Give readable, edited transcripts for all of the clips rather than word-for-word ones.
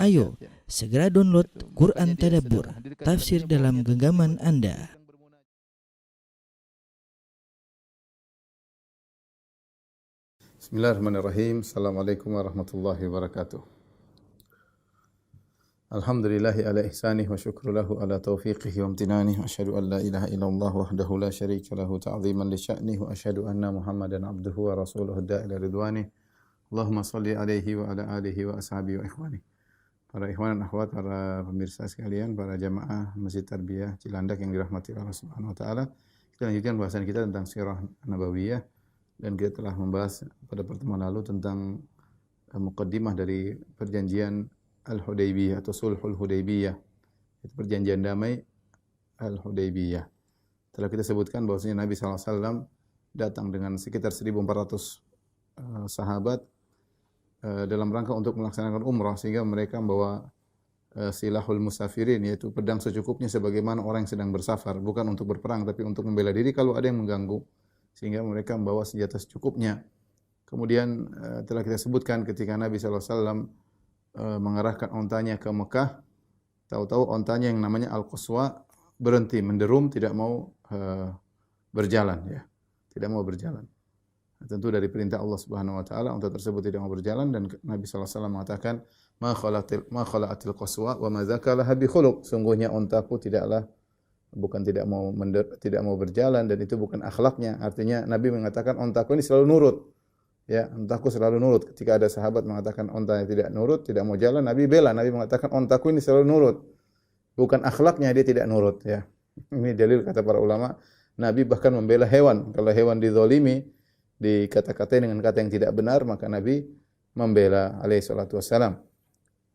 Ayo, segera download Quran Tadabbur, tafsir dalam genggaman Anda. Bismillahirrahmanirrahim. Assalamualaikum warahmatullahi wabarakatuh. Alhamdulillahi ala ihsanih wa syukru lahu ala taufiqihi wa amtinanih. Wa asyhadu an la ilaha illallah wahdahu la syarika lahu ta'ziman li sya'nih. Wa asyhadu anna Muhammadan abduhu wa rasuluhu da'ila ridwanih. Allahumma salli alaihi wa ala alihi wa ashabihi wa ikhwanih. Para ikhwan dan akhwat, para pemirsa sekalian, para jamaah Masjid Tarbiyah Cilandak yang dirahmati Allah Subhanahu wa taala. Kita lanjutkan bahasan kita tentang sirah nabawiyah dan kita telah membahas pada pertemuan lalu tentang muqaddimah dari perjanjian Al-Hudaybiyah atau Sulhul Hudaybiyah. Itu perjanjian damai Al-Hudaybiyah. Telah kita sebutkan bahwasanya Nabi SAW datang dengan sekitar 1.400 sahabat dalam rangka untuk melaksanakan umrah, sehingga mereka membawa silahul musafirin, yaitu pedang secukupnya sebagaimana orang yang sedang bersafar, bukan untuk berperang tapi untuk membela diri kalau ada yang mengganggu, sehingga mereka membawa senjata secukupnya. Kemudian telah kita sebutkan ketika Nabi SAW mengarahkan ontanya ke Mekah, tahu-tahu ontanya yang namanya Al-Qaswa berhenti, menderum, tidak mau berjalan, ya, tidak mau berjalan. Tentu dari perintah Allah Subhanahu wa taala unta tersebut tidak mau berjalan, dan Nabi sallallahu alaihi wasallam mengatakan ma khala'atil qaswa wa ma zakalaha bi khuluq. Sungguhnya untaku tidak mau berjalan, dan itu bukan akhlaknya. Artinya Nabi mengatakan untaku ini selalu nurut. Ya, untaku selalu nurut. Ketika ada sahabat mengatakan untanya tidak nurut, tidak mau jalan, Nabi bela. Nabi mengatakan untaku ini selalu nurut. Bukan akhlaknya dia tidak nurut, ya. Ini dalil kata para ulama. Nabi bahkan membela hewan. Kalau hewan dizalimi, dikata-katain dengan kata yang tidak benar, maka Nabi membela alaihi salatu wassalam.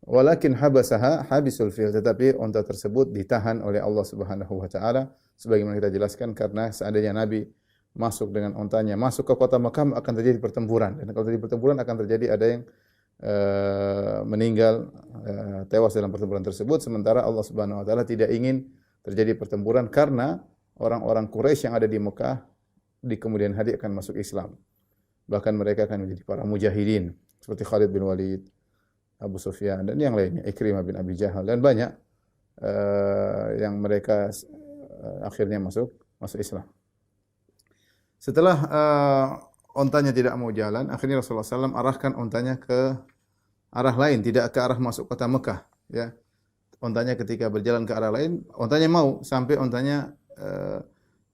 Walakin habasaha habisul fil, tetapi unta tersebut ditahan oleh Allah Subhanahu wa taala, sebagaimana kita jelaskan, karena seandainya Nabi masuk dengan untanya masuk ke kota Makkah akan terjadi pertempuran, dan kalau terjadi pertempuran akan terjadi ada yang meninggal, tewas dalam pertempuran tersebut, sementara Allah Subhanahu wa taala tidak ingin terjadi pertempuran karena orang-orang Quraisy yang ada di Mekah di kemudian hari akan masuk Islam. Bahkan mereka akan menjadi para mujahidin seperti Khalid bin Walid, Abu Sufyan dan yang lainnya, Ikrimah bin Abi Jahal, dan banyak yang mereka akhirnya masuk Islam. Setelah ontanya tidak mau jalan, akhirnya Rasulullah SAW arahkan ontanya ke arah lain, tidak ke arah masuk kota Mekah, ya. Ontanya ketika berjalan ke arah lain, ontanya mau sampai ontanya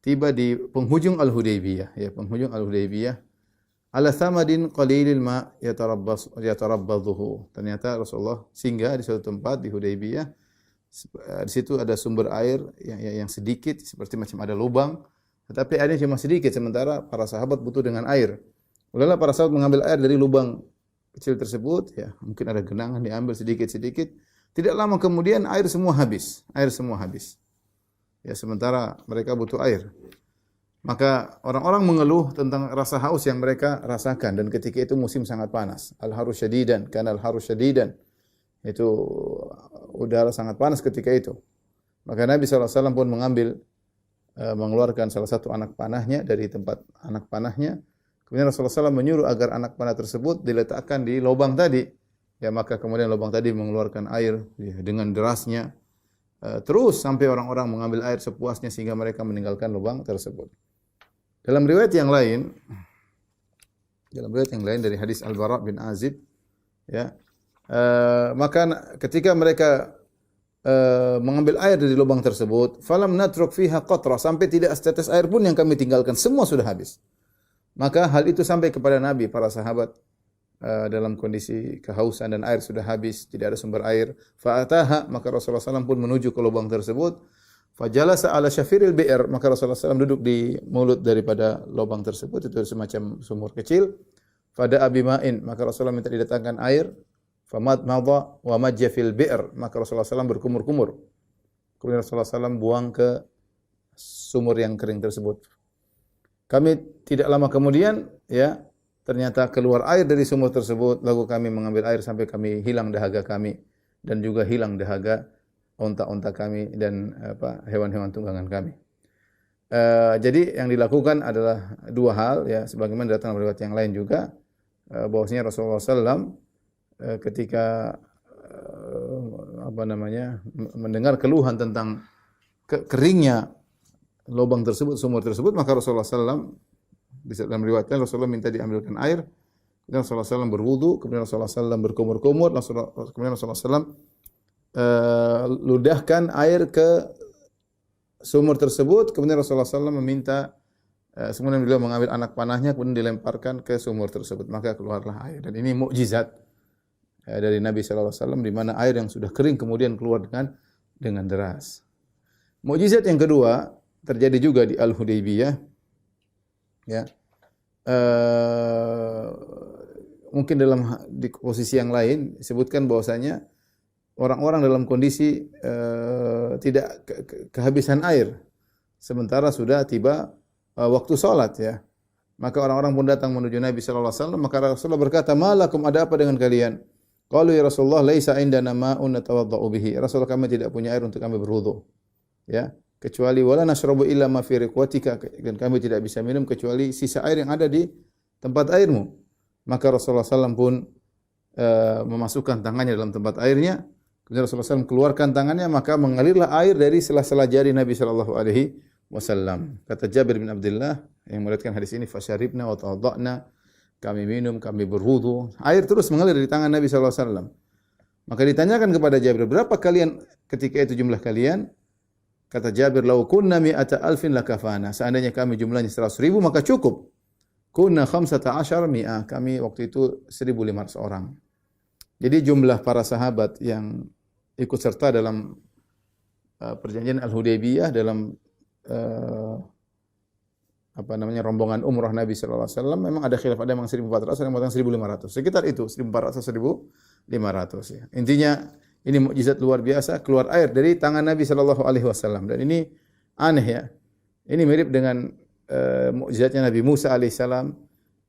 tiba di penghujung Al-Hudaybiyah, ya, penghujung Al-Hudaybiyah. Ala samadin qalilil ma yatarabbadhuhu. Ternyata Rasulullah singgah di suatu tempat di Hudaybiyah. Di situ ada sumber air yang sedikit, seperti macam ada lubang, tetapi airnya cuma sedikit, sementara para sahabat butuh dengan air. Mulailah para sahabat mengambil air dari lubang kecil tersebut, ya, mungkin ada genangan, diambil sedikit-sedikit. Tidak lama kemudian air semua habis. Ya, sementara mereka butuh air. Maka orang-orang mengeluh tentang rasa haus yang mereka rasakan, dan ketika itu musim sangat panas. Al-harus syadidan, kana al-harus syadidan. Itu udara sangat panas ketika itu. Maka Nabi SAW pun mengeluarkan salah satu anak panahnya dari tempat anak panahnya. Kemudian Rasulullah SAW menyuruh agar anak panah tersebut diletakkan di lubang tadi. Ya, maka kemudian lubang tadi mengeluarkan air, ya, dengan derasnya. Terus sampai orang-orang mengambil air sepuasnya sehingga mereka meninggalkan lubang tersebut. Dalam riwayat yang lain dari hadis Al-Bara bin Azib, ya, maka ketika mereka mengambil air dari lubang tersebut, falam natruk fiha qatra, sampai tidak setetes air pun yang kami tinggalkan, semua sudah habis. Maka hal itu sampai kepada Nabi, para sahabat dalam kondisi kehausan dan air sudah habis, tidak ada sumber air. Fa'ataha, maka Rasulullah SAW pun menuju ke lubang tersebut. Fajalasa ala syafiril bi'r, maka Rasulullah SAW duduk di mulut daripada lubang tersebut, itu semacam sumur kecil. Fada'a bima'in, maka Rasulullah minta didatangkan air. Famad madha wa majja fil bi'r, maka Rasulullah SAW berkumur-kumur. Kemudian Rasulullah SAW buang ke sumur yang kering tersebut. Kami tidak lama kemudian, ya, ternyata keluar air dari sumur tersebut, lalu kami mengambil air sampai kami hilang dahaga kami, dan juga hilang dahaga onta-onta kami dan hewan-hewan tunggangan kami. Jadi yang dilakukan adalah dua hal, ya, sebagaimana datang dalam riwayat yang lain juga, bahwasanya Rasulullah SAW ketika mendengar keluhan tentang keringnya lubang tersebut, sumur tersebut, maka Rasulullah SAW bisa dalam riwayatnya Rasulullah minta diambilkan air. Kemudian Rasulullah SAW berwudu, kemudian Rasulullah SAW berkumur-kumur, kemudian Rasulullah SAW ludahkan air ke sumur tersebut, kemudian Rasulullah SAW meminta, kemudian beliau mengambil anak panahnya, kemudian dilemparkan ke sumur tersebut, maka keluarlah air. Dan ini mukjizat dari Nabi SAW, di mana air yang sudah kering kemudian keluar dengan deras. Mukjizat yang kedua terjadi juga di Al-Hudaybiyah, ya. Mungkin di posisi yang lain disebutkan bahwasanya orang-orang dalam kondisi tidak kehabisan air sementara sudah tiba waktu salat, ya. Maka orang-orang pun datang menuju Nabi sallallahu alaihi wasallam, maka Rasulullah berkata, "Malakum, ada apa dengan kalian?" Qalu, "Ya Rasulullah, laisa indana ma'un natawaddau bihi." Rasulullah, kami tidak punya air untuk kami berwudu. Ya, kecuali wala nashrabu illa ma fi riqwatika, dan kami tidak bisa minum kecuali sisa air yang ada di tempat airmu. Maka Rasulullah SAW pun memasukkan tangannya dalam tempat airnya. Kemudian Rasulullah SAW keluarkan tangannya, maka mengalirlah air dari sela-sela jari Nabi sallallahu alaihi wasallam. Kata Jabir bin Abdullah yang meriwayatkan hadis ini, "Fasyaribna wa tawadda'na." Kami minum, kami berwudu. Air terus mengalir di tangan Nabi sallallahu alaihi wasallam. Maka ditanyakan kepada Jabir, "Berapa kalian ketika itu jumlah kalian?" Kata Jabir, "Lau kunna mi'ata alfin lakafana." Seandainya kami jumlahnya 100.000 maka cukup. Kunna 15 mi'ah. Kami waktu itu 1.500 orang. Jadi jumlah para sahabat yang ikut serta dalam perjanjian Al-Hudaybiyah, dalam rombongan umrah Nabi sallallahu alaihi wasallam, memang ada khilaf, ada yang 1.400, ada yang mengatakan 1.500. Sekitar itu 1.400 1.500, ya. Intinya ini mukjizat luar biasa, keluar air dari tangan Nabi sallallahu alaihi wasallam, dan ini aneh, ya. Ini mirip dengan mukjizatnya Nabi Musa alaihissalam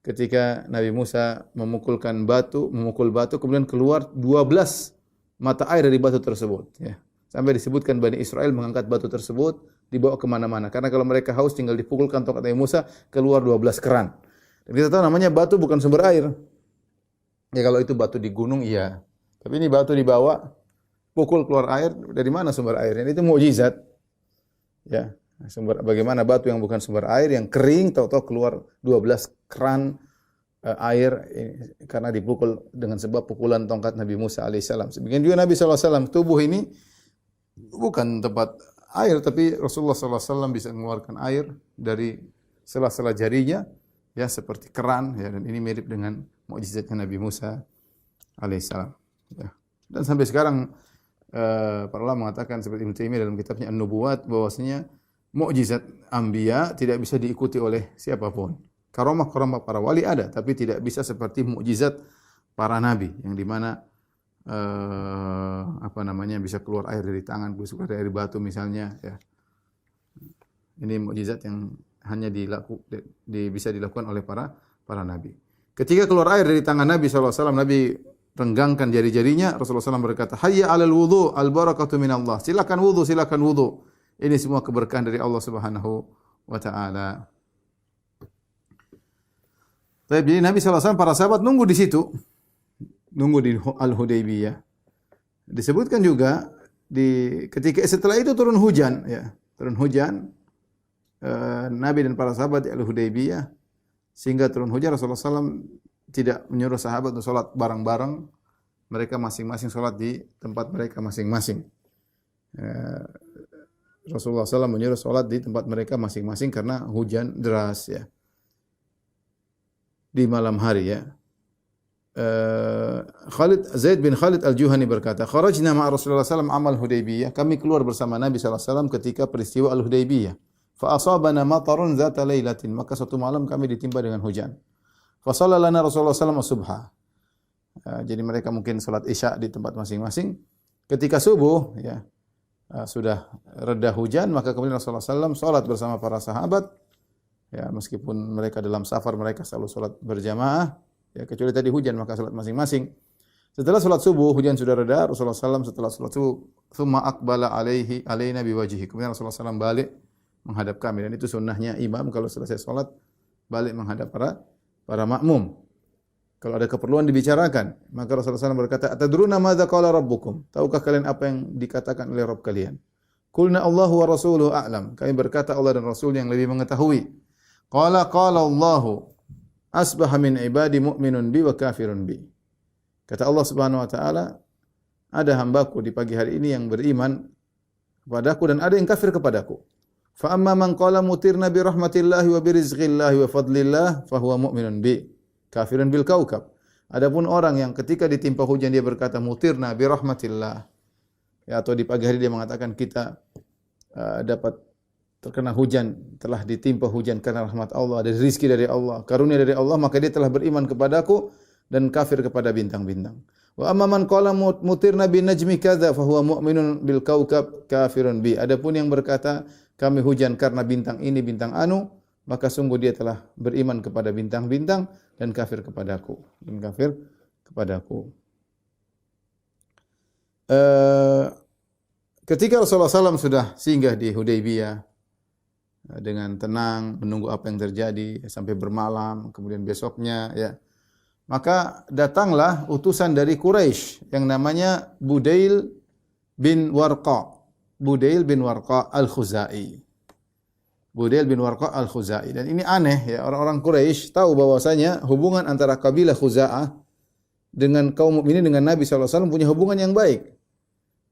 ketika Nabi Musa memukul batu, kemudian keluar 12 mata air dari batu tersebut, ya. Sampai disebutkan Bani Israel mengangkat batu tersebut, dibawa kemana-mana. Karena kalau mereka haus tinggal dipukulkan tongkat Nabi Musa, keluar 12 keran. Dan kita tahu namanya batu bukan sumber air. Ya kalau itu batu di gunung, iya. Tapi ini batu dibawa, pukul keluar air, dari mana sumber airnya? Itu mukjizat. Ya. Bagaimana batu yang bukan sumber air, yang kering, tahu-tahu keluar 12 keran air karena dipukul dengan sebab pukulan tongkat Nabi Musa alaihissalam. Sebagian juga Nabi SAW, tubuh ini bukan tempat air, tapi Rasulullah SAW bisa mengeluarkan air dari sela-sela jarinya, ya, seperti keran, ya, dan ini mirip dengan mukjizatnya Nabi Musa alaihissalam. Ya. Dan sampai sekarang para ulama mengatakan seperti Ibnu Taimiyah dalam kitabnya An-Nubuwat, bahwasanya mukjizat anbiya tidak bisa diikuti oleh siapapun. Karamah-karamah para wali ada, tapi tidak bisa seperti mukjizat para nabi, yang di mana bisa keluar air dari tangan, bisa keluar dari batu misalnya, ya. Ini mukjizat yang hanya bisa dilakukan oleh para nabi. Ketika keluar air dari tangan Nabi SAW, Nabi renggangkan jari-jarinya. Rasulullah SAW berkata, "Hayya 'alal wudu, al barakatu minallah." Silakan wudu, silakan wudu. Ini semua keberkahan dari Allah Subhanahu wa taala. Jadi Nabi SAW, para sahabat nunggu di situ. Nunggu di Al-Hudaybiyah. Disebutkan juga ketika setelah itu turun hujan, ya. Turun hujan. Nabi dan para sahabat di Al-Hudaybiyah, sehingga turun hujan. Rasulullah SAW tidak menyuruh sahabat untuk sholat bareng-bareng. Mereka masing-masing sholat di tempat mereka masing-masing. Rasulullah SAW menyuruh sholat di tempat mereka masing-masing karena hujan deras, ya, di malam hari, ya. Zaid bin Khalid Al-Juhani berkata, "Kharajna ma'a Rasulullah SAW amal Hudaybiyah." Kami keluar bersama Nabi SAW ketika peristiwa Al-Hudaybiyah. Fa asabana matarun zata lailatin. Maka suatu malam kami ditimpa dengan hujan. Fa shalla lana Rasulullah SAW as-subha. Jadi mereka mungkin salat Isya di tempat masing-masing. Ketika subuh, ya, sudah reda hujan, maka kemudian Rasulullah SAW salat bersama para sahabat. Ya, meskipun mereka dalam safar, mereka selalu salat berjamaah. Ya, kecuali tadi hujan, maka salat masing-masing. Setelah salat subuh, hujan sudah reda. Rasulullah SAW setelah salat subuh, thumma aqbala alaina biwajhihi. Kemudian Rasulullah SAW balik menghadap kami, dan itu sunnahnya imam kalau selesai salat balik menghadap para makmum. Kalau ada keperluan dibicarakan. Maka Rasulullah SAW berkata, "Atadruna madza qala rabbukum?" Tahukah kalian apa yang dikatakan oleh Rabb kalian? Qulna Allahu wa rasuluhu a'lam. Kami berkata Allah dan Rasul yang lebih mengetahui. Qala Allahu asbaha min ibadi mu'minun bi wa kafirun bi. Kata Allah Subhanahu wa taala, ada hambaku di pagi hari ini yang beriman kepadaku dan ada yang kafir kepadaku. Fa amma man qala mutirna bi rahmatillahi wa bi rizqillahi wa fadlillah fa huwa mu'minun bi kafirun bil kaukab. Adapun orang yang ketika ditimpa hujan dia berkata mutirna bi rahmatillah, ya, atau di pagi hari dia mengatakan kita dapat terkena hujan, telah ditimpa hujan karena rahmat Allah, ada rezeki dari Allah, karunia dari Allah, maka dia telah beriman kepadaku dan kafir kepada bintang-bintang. Wa amma man qala mutirna bin najmi kadza fa huwa mu'minun bil kaukab kafirun bi. Adapun yang berkata kami hujan karena bintang ini bintang anu, maka sungguh dia telah beriman kepada bintang-bintang dan kafir kepadaku. Ketika Rasulullah SAW sudah singgah di Hudaybiyah dengan tenang menunggu apa yang terjadi sampai bermalam, kemudian besoknya ya, maka datanglah utusan dari Quraisy yang namanya Budail bin Warqa. Budail bin Warqa al-Khuzai. Budail bin Warqa al-Khuzai. Dan ini aneh ya, orang-orang Quraisy tahu bahwasanya hubungan antara kabilah Khuza'ah dengan kaum mukminin dengan Nabi SAW punya hubungan yang baik.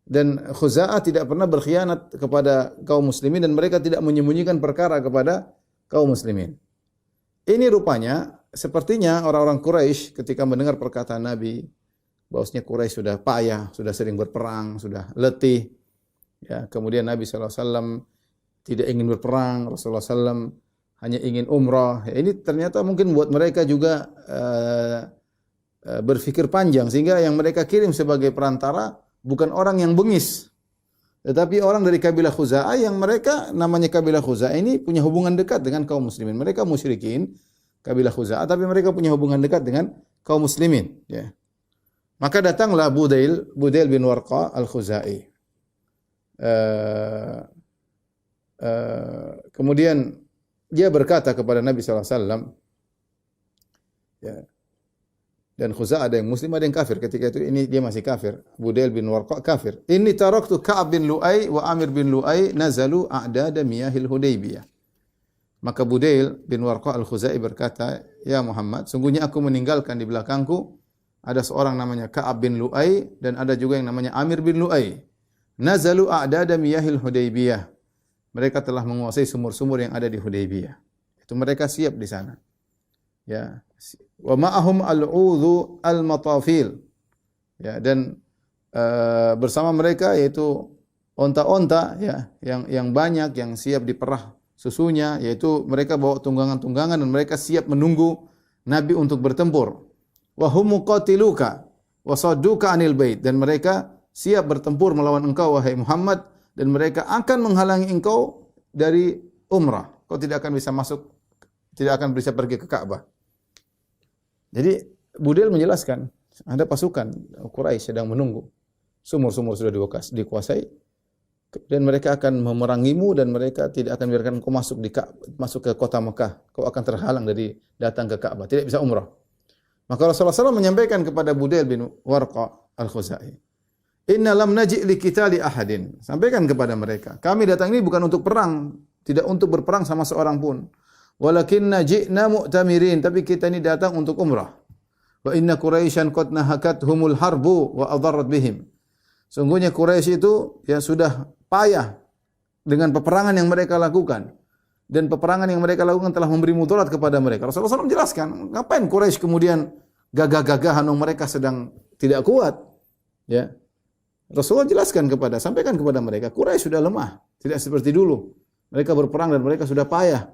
Dan Khuza'ah tidak pernah berkhianat kepada kaum muslimin dan mereka tidak menyembunyikan perkara kepada kaum muslimin. Ini rupanya sepertinya orang-orang Quraisy ketika mendengar perkataan Nabi bahwasanya Quraisy sudah payah, sudah sering berperang, sudah letih. Ya, kemudian Nabi SAW tidak ingin berperang, Rasulullah SAW hanya ingin umrah. Ya, ini ternyata mungkin buat mereka juga berpikir panjang sehingga yang mereka kirim sebagai perantara bukan orang yang bengis, tetapi orang dari kabilah Khuza'ah yang mereka namanya kabilah Khuza'ah ini punya hubungan dekat dengan kaum muslimin. Mereka musyrikin kabilah Khuza'ah tapi mereka punya hubungan dekat dengan kaum muslimin, ya. Maka datanglah Budail bin Warqa al-Khuzai. Kemudian dia berkata kepada Nabi SAW, ya, dan Khuza'ah ada yang muslim, ada yang kafir. Ketika itu ini dia masih kafir. Budail bin Warqa kafir. Inni taraktu Ka'ab bin Lu'ay wa Amir bin Lu'ay nazalu a'dada miyahil Hudaybiyah. Maka Budail bin Warqa al-Khuzai berkata, "Ya Muhammad, sungguhnya aku meninggalkan di belakangku ada seorang namanya Ka'ab bin Lu'ay dan ada juga yang namanya Amir bin Lu'ay. Nazalu a'dada miyahil Hudaybiyah. Mereka telah menguasai sumur-sumur yang ada di Hudaybiyah. Itu mereka siap di sana. Ya, wa ma'ahum al-'udhu al-matafil." Ya, dan bersama mereka yaitu onta-onta ya yang banyak yang siap diperah susunya, yaitu mereka bawa tunggangan-tunggangan dan mereka siap menunggu Nabi untuk bertempur. Wa hum muqatiluka wa sadduka 'anil bait, dan mereka siap bertempur melawan engkau wahai Muhammad dan mereka akan menghalangi engkau dari umrah. Kau tidak akan bisa masuk, tidak akan bisa pergi ke Ka'bah. Jadi Budail menjelaskan, ada pasukan Quraisy sedang menunggu. Sumur-sumur sudah dikuasai dan mereka akan memerangimu dan mereka tidak akan biarkan kau masuk ke kota Mekah. Kau akan terhalang dari datang ke Ka'bah, tidak bisa umrah. Maka Rasulullah SAW menyampaikan kepada Budail bin Warqa al-Khuzai, "Inna lam naji' li qitali ahadin." Sampaikan kepada mereka, kami datang ini bukan untuk perang, tidak untuk berperang sama seorang pun. Walakinna ji'na mu'tamirin, tapi kita ini datang untuk umrah. Wa inna Quraisyan qad nahakathumul harbu wa adarrat bihim. Sungguhnya Quraisy itu ya sudah payah dengan peperangan yang mereka lakukan. Dan peperangan yang mereka lakukan telah memberi mudarat kepada mereka. Rasulullah SAW menjelaskan, ngapain Quraisy kemudian gagah-gagahan mereka sedang tidak kuat. Ya. Rasulullah jelaskan sampaikan kepada mereka, Quraisy sudah lemah, tidak seperti dulu. Mereka berperang dan mereka sudah payah.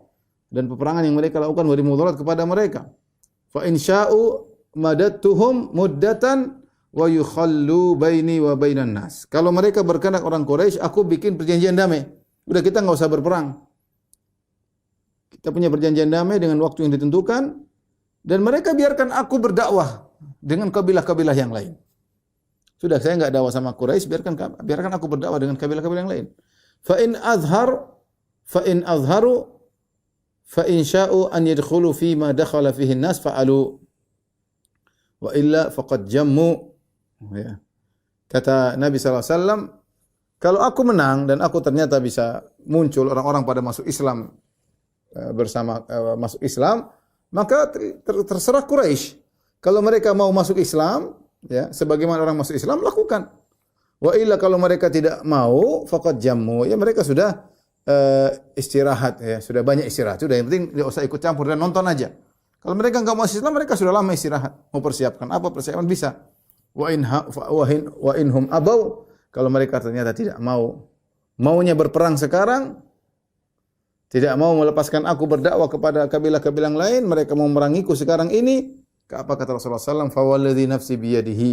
Dan peperangan yang mereka lakukan memberi mudarat kepada mereka. Fa in sya'u madattuhum muddatan wa yukhallu baini wa bainan nas. Kalau mereka berkehendak orang Quraisy, aku bikin perjanjian damai. Udah kita enggak usah berperang. Kita punya perjanjian damai dengan waktu yang ditentukan dan mereka biarkan aku berdakwah dengan kabilah-kabilah yang lain. Sudah, saya enggak dakwah sama Quraisy, biarkan aku berdakwah dengan kabilah-kabilah yang lain. Fa in azharu fa in sya'u an yadkhulu fi ma dakhala fihi an-nas fa'alu. wa illa faqad jammu. Ya. Kata Nabi SAW, kalau aku menang dan aku ternyata bisa muncul orang-orang pada masuk Islam masuk Islam, maka terserah Quraisy. Kalau mereka mau masuk Islam, ya, sebagaimana orang masuk Islam, lakukan. Wa illa kalau mereka tidak mau, faqad jammu. Ya mereka sudah istirahat, ya, sudah banyak istirahat. Sudah, yang penting tidak usah ikut campur dan nonton aja. Kalau mereka enggak mau Islam, mereka sudah lama istirahat. Mau persiapkan apa? Persiapan bisa. Wa inhum abau, kalau mereka ternyata tidak mau, maunya berperang sekarang, tidak mau melepaskan aku berdakwah kepada kabilah-kabilah lain, mereka mau memerangiku sekarang ini, apa kata Rasulullah SAW? Fawalladzi nafsi biyadihi,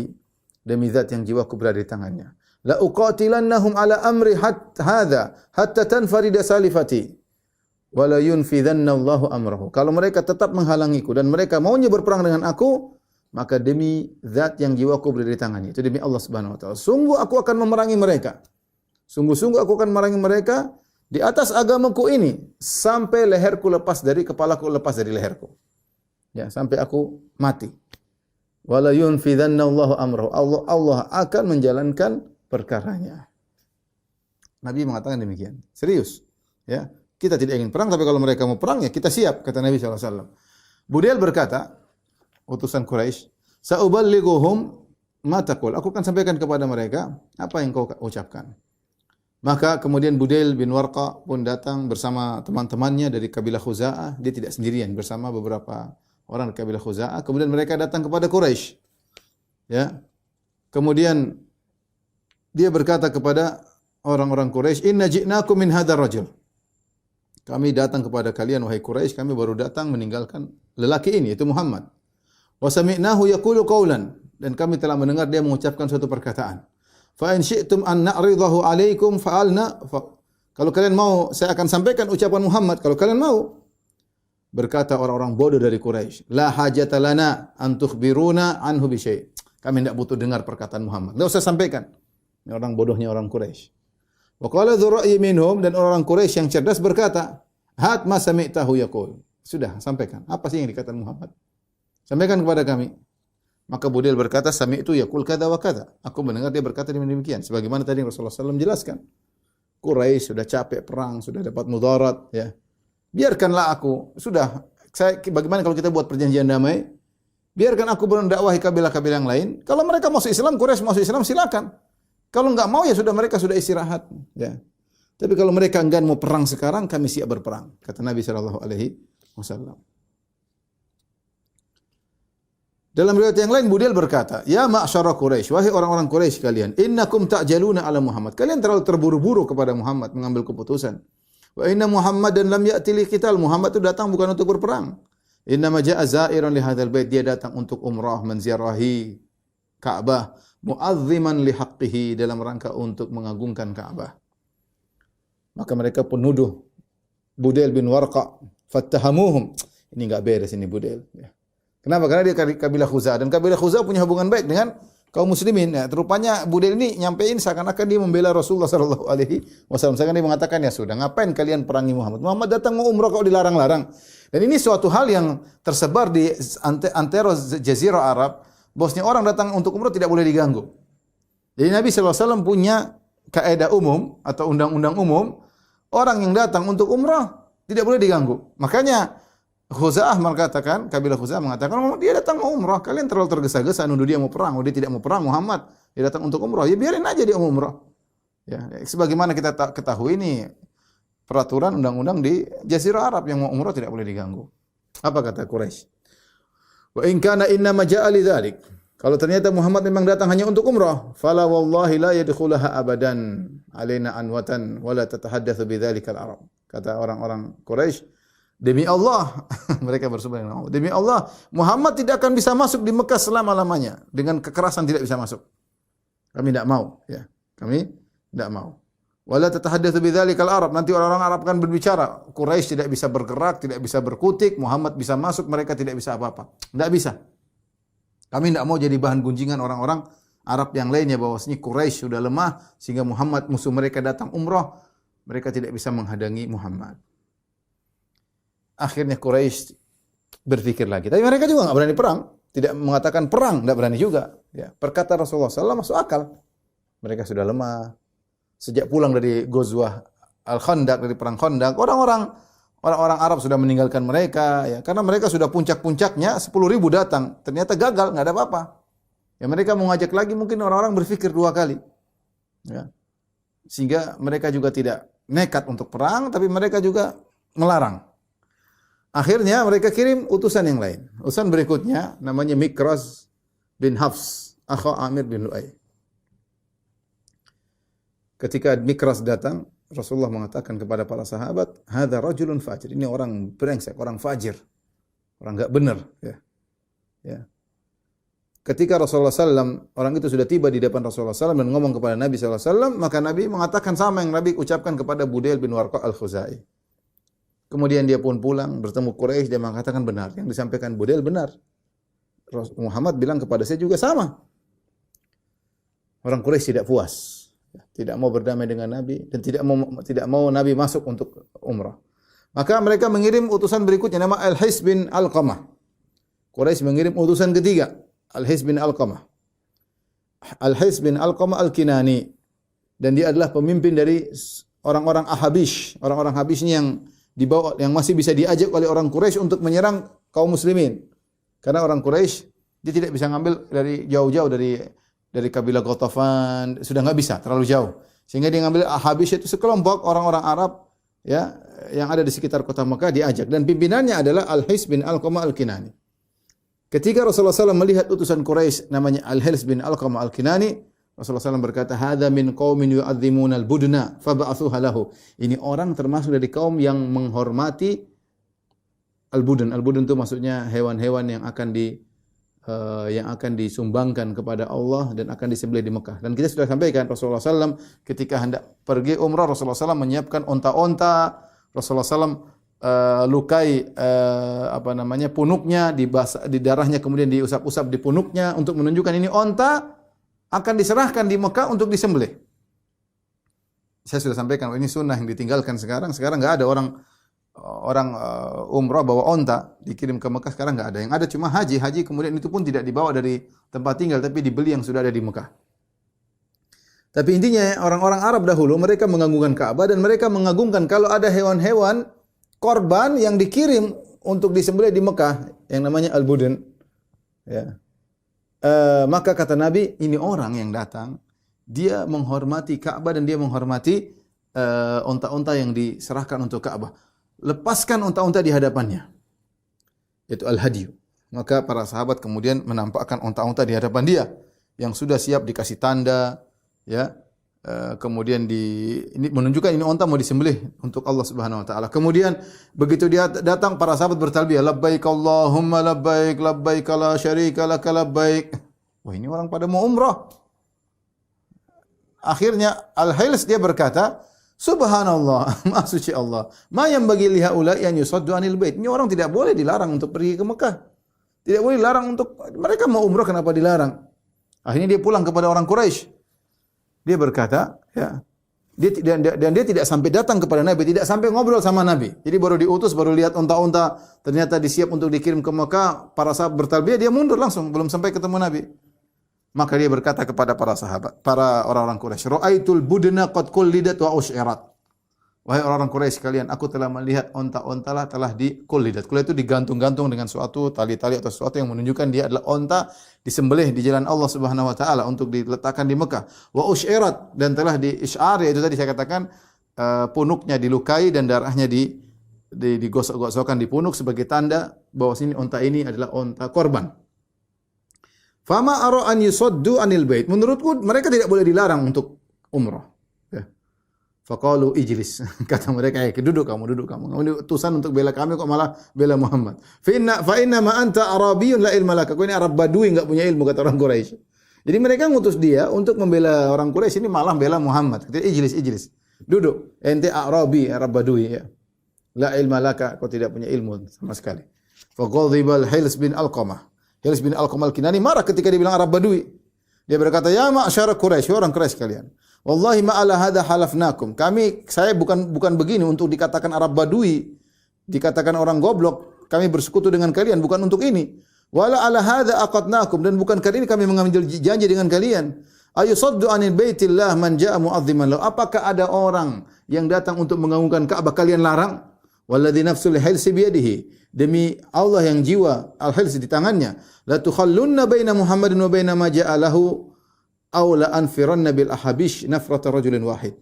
demi zat yang jiwaku berada di tangannya. La uqatilannahum ala amri hadza hatta tanfarida salifati wa la yunfidhanna Allahu amrahu. Kalau mereka tetap menghalangiku dan mereka maunya berperang dengan aku, maka demi zat yang jiwaku berada di tangannya, itu demi Allah Subhanahu wa taala, sungguh aku akan memerangi mereka. Sungguh-sungguh aku akan memerangi mereka di atas agamaku ini sampai leherku lepas dari kepalaku, lepas dari leherku. Ya, sampai aku mati. Wala yunfidhanna Allahu amrahu. Allah akan menjalankan perkaranya. Nabi mengatakan demikian. Serius. Ya, kita tidak ingin perang, tapi kalau mereka mau perang ya kita siap, kata Nabi SAW. Budail berkata, utusan Quraisy, "Sa'uballighuhum ma taqul." Aku akan sampaikan kepada mereka apa yang kau ucapkan. Maka kemudian Budail bin Warqa pun datang bersama teman-temannya dari kabilah Khuza'ah. Dia tidak sendirian, bersama beberapa orang dari kabilah Khuza'ah. Kemudian mereka datang kepada Quraisy. Ya. Kemudian dia berkata kepada orang-orang Quraisy, "Inna ji'nakum min hadzal rajul." Kami datang kepada kalian wahai Quraisy, kami baru datang meninggalkan lelaki ini, itu Muhammad. Wa sami'nahu yaqulu qawlan, dan kami telah mendengar dia mengucapkan suatu perkataan. Fa in syi'tum an na'ridahu 'alaikum fa'alna. Kalau kalian mau, saya akan sampaikan ucapan Muhammad kalau kalian mau. Berkata orang-orang bodoh dari Quraisy, "La hajata lana an tukhbiruna anhu bi syai'." Kami tidak butuh dengar perkataan Muhammad. Enggak usah sampaikan. Ini orang bodohnya orang Quraisy. Wa qala dzu ra'yi minhum, dan orang Quraisy yang cerdas berkata, "Hat ma sami'tahu yaqul." Sudah, sampaikan. Apa sih yang dikatakan Muhammad? Sampaikan kepada kami. Maka Budail berkata, "Sami'tu yaqul kadza wa kadza." Aku mendengar dia berkata demikian. Sebagaimana tadi Rasulullah SAW jelaskan. Quraisy sudah capek perang, sudah dapat mudarat, ya. Biarkanlah aku. Sudah, bagaimana kalau kita buat perjanjian damai? Biarkan aku mendakwahi kabilah-kabilah yang lain. Kalau mereka masuk Islam, Quraisy masuk Islam, silakan. Kalau enggak mau ya sudah, mereka sudah istirahat, ya. Tapi kalau mereka enggan mau perang sekarang, kami siap berperang, kata Nabi SAW. Dalam riwayat yang lain Budail berkata, "Ya ma'syara Quraisy, wahai orang-orang Quraisy kalian, innakum ta'jaluna ala Muhammad." Kalian terlalu terburu-buru kepada Muhammad mengambil keputusan. Wa inna Muhammadan lam ya'ti li qital. Muhammad itu datang bukan untuk berperang. Inna ma ja'a za'iran li hadzal bait. Dia datang untuk umrah, menziarahi Ka'bah, mu'azziman li haqqihi, dalam rangka untuk mengagungkan Ka'bah. Maka mereka penuduh Budail bin Warqa, fattahamuhum. Ini enggak beres ini Budail, ya. Kenapa? Karena dia kabilah Khuza'ah, dan kabilah Khuza'ah punya hubungan baik dengan kaum muslimin. Ya, rupanya Budail ini nyampein seakan-akan dia membela Rasulullah sallallahu alaihi wasallam. Seakan dia mengatakan, "Ya sudah, ngapain kalian perangi Muhammad? Muhammad datang mau umrah kok dilarang-larang." Dan ini suatu hal yang tersebar di antero jazirah Arab. Bosnya orang datang untuk umrah tidak boleh diganggu. Jadi Nabi sallallahu alaihi wasallam punya kaidah umum atau undang-undang umum, orang yang datang untuk umrah tidak boleh diganggu. Makanya Khuza'ah mengatakan, kabilah Khuza'ah mengatakan, dia datang mau umrah, kalian terlalu tergesa-gesa nuduh dia mau perang, dia tidak mau perang Muhammad, dia datang untuk umrah, ya biarin aja dia mau umrah. Ya, sebagaimana kita ketahui ini peraturan undang-undang di Jazirah Arab, yang mau umrah tidak boleh diganggu. Apa kata Quraisy? Wa in kana inna ma ja'a li dzalik. Kalau ternyata Muhammad memang datang hanya untuk umrah, fala wallahi la yadkhulaha abadan alaina anwatan wala tatahaddatsu bidzalika al-arab. Kata orang-orang Quraisy, demi Allah, mereka bersumpah dengan Allah, demi Allah, Muhammad tidak akan bisa masuk di Mekah selama-lamanya. Dengan kekerasan tidak bisa masuk. Kami tidak mau, ya. Kami tidak mau. Wala tatahaddatsu bidzalikal Arab. Nanti orang-orang Arab akan berbicara, Quraisy tidak bisa bergerak, tidak bisa berkutik, Muhammad bisa masuk, mereka tidak bisa apa-apa. Tidak bisa. Kami tidak mau jadi bahan gunjingan orang-orang Arab yang lainnya, bahwasanya Quraisy sudah lemah sehingga Muhammad, musuh mereka, datang umrah, mereka tidak bisa menghadangi Muhammad. Akhirnya Quraisy berpikir lagi. Tapi mereka juga enggak berani perang. tidak mengatakan perang, tidak berani juga. Ya, perkataan Rasulullah SAW masuk akal. Mereka sudah lemah. Sejak pulang dari Ghazwah Al-Khandaq, dari perang Khandaq, orang-orang Arab sudah meninggalkan mereka, ya, karena mereka sudah puncak-puncaknya 10.000 datang, ternyata gagal, nggak ada apa-apa. Ya, mereka mau ngajak lagi, mungkin orang-orang berpikir 2 kali. Ya. Sehingga mereka juga tidak nekat untuk perang, tapi mereka juga melarang. Akhirnya mereka kirim utusan yang lain. Utusan berikutnya namanya Mikraz bin Hafs, akha Amir bin Lu'ay. Ketika Mikraz datang, Rasulullah mengatakan kepada para sahabat, "Hadza rajulun fajir." Ini orang brengsek, orang fajir. Orang enggak benar, ya. Ya. Ketika Rasulullah SAW, orang itu sudah tiba di depan Rasulullah SAW dan ngomong kepada Nabi SAW, maka Nabi mengatakan sama yang Nabi ucapkan kepada Budail bin Warqa al-Khuzai. Kemudian dia pun pulang, bertemu Quraisy, dia mengatakan benar. Yang disampaikan Budail benar. Muhammad bilang kepada saya juga sama. Orang Quraisy tidak puas. Tidak mau berdamai dengan Nabi dan tidak mau Nabi masuk untuk umrah. Maka mereka mengirim utusan berikutnya nama Al-His bin Alqamah. Quraisy mengirim utusan ketiga, Al-His bin Alqamah. Al-His bin Alqamah Al-Kinani, dan dia adalah pemimpin dari orang-orang Ahabish, orang-orang Habish ini yang dibawa, yang masih bisa diajak oleh orang Quraisy untuk menyerang kaum muslimin. Karena orang Quraisy dia tidak bisa ngambil dari jauh-jauh dari kabilah Ghatafan, sudah enggak bisa, terlalu jauh. Sehingga dia ngambil Ahabish, itu sekelompok orang-orang Arab, ya, yang ada di sekitar kota Mekah diajak, dan pimpinannya adalah Al-His bin Alqamah Al-Kinani. Ketika Rasulullah SAW melihat utusan Quraisy namanya Al-His bin Alqamah Al-Kinani, Rasulullah SAW berkata, "Hadza min qaumin yu'azzimuna al-budna fab'athuha lahu." Ini orang termasuk dari kaum yang menghormati al-budun. Al-budun itu maksudnya hewan-hewan yang akan disumbangkan kepada Allah dan akan disembelih di Mekah. Dan kita sudah sampaikan Rasulullah SAW ketika hendak pergi umrah, Rasulullah SAW menyiapkan onta-onta. Rasulullah SAW lukai punuknya, di darahnya, kemudian diusap-usap di punuknya untuk menunjukkan ini onta akan diserahkan di Mekah untuk disembelih. Saya sudah sampaikan ini sunnah yang ditinggalkan sekarang. Sekarang nggak ada orang umrah bawa onta dikirim ke Mekah, sekarang nggak ada. Yang ada cuma haji, kemudian itu pun tidak dibawa dari tempat tinggal, tapi dibeli yang sudah ada di Mekah. Tapi intinya orang-orang Arab dahulu mereka mengagungkan Ka'bah, dan mereka mengagungkan kalau ada hewan-hewan korban yang dikirim untuk disembelih di Mekah yang namanya al-budun. Ya. Maka kata Nabi, ini orang yang datang, dia menghormati Ka'bah dan dia menghormati onta-onta yang diserahkan untuk Ka'bah. Lepaskan onta-onta di hadapannya. Itu al-hadiyu. Maka para sahabat kemudian menampakkan onta-onta di hadapan dia yang sudah siap dikasih tanda, ya. Kemudian ini menunjukkan ini onta mau disembelih untuk Allah Subhanahu wa taala. Kemudian begitu dia datang, para sahabat bertalbiyah, labbaik Allahumma labbaik, labbaik la syarika lak labbaik. Wah, ini orang pada mau umrah. Akhirnya Al-Hils dia berkata, Subhanallah, maha suci Allah. Ma yang bagi liha ulai an yusaddu anil bait. Ini orang tidak boleh dilarang untuk pergi ke Mekah. Tidak boleh dilarang untuk, mereka mau umrah, kenapa dilarang? Akhirnya dia pulang kepada orang Quraisy. Dia berkata, ya, dia tidak sampai datang kepada Nabi, tidak sampai ngobrol sama Nabi. Jadi baru diutus, baru lihat unta-unta ternyata disiap untuk dikirim ke Mekah, para sahabat bertalbiyah, dia mundur langsung, belum sampai ketemu Nabi. Maka dia berkata kepada para sahabat, para orang-orang Quraisy, "Ra'aitul budna qad kullidat wa usyirat." Wahai orang-orang Quraisy sekalian, aku telah melihat onta-onta telah dikullidat. Kullidat itu digantung-gantung dengan suatu tali-tali atau sesuatu yang menunjukkan dia adalah onta disembelih di jalan Allah Subhanahu wa taala untuk diletakkan di Mekah. Wa usyirat, dan telah di-isy'ar, yaitu tadi saya katakan punuknya dilukai dan darahnya digosok-gosokkan di punuk sebagai tanda bahwa sini onta ini adalah onta korban. Fama ara an yusaddu anil bait. Menurutku mereka tidak boleh dilarang untuk umrah. Ya. Faqalu ijlis. Kata mereka, duduk kamu. Kamu ini utusan untuk bela kami, kok malah bela Muhammad. Fa inna ma anta arabiyyun la ilma laka. Kau ini Arab Badui, enggak punya ilmu, kata orang Quraisy. Jadi mereka ngutus dia untuk membela orang Quraisy, ini malah bela Muhammad. Kata ijlis. Duduk. Ente Arabi, Arab Badui, ya. La ilma laka, kau tidak punya ilmu sama sekali. Faqadhibal Hils bin Alqamah. Hils bin Alqamah Al-Kinani marah ketika dibilang Arab Badui. Dia berkata, "Ya ma'syar Quraisy, orang Quraisy kalian. Wallahi ma ala hadza halafnakum." Saya bukan begini untuk dikatakan Arab Badui, dikatakan orang goblok. Kami bersekutu dengan kalian bukan untuk ini. Wala ala hadza aqadnakum, dan bukan kali ini kami mengambil janji dengan kalian. Ayusaddu anil baitillah man jaa mu'azziman lahu. Apakah ada orang yang datang untuk mengagungkan Ka'bah kalian larang? Walladzi nafsul hilsi biyadihi. Demi Allah yang jiwa al-hils di tangannya, la tukhallunna baina Muhammadin wa baina ma jaa lahu aw la anfiranna bil ahabish nafrata rajulin wahid.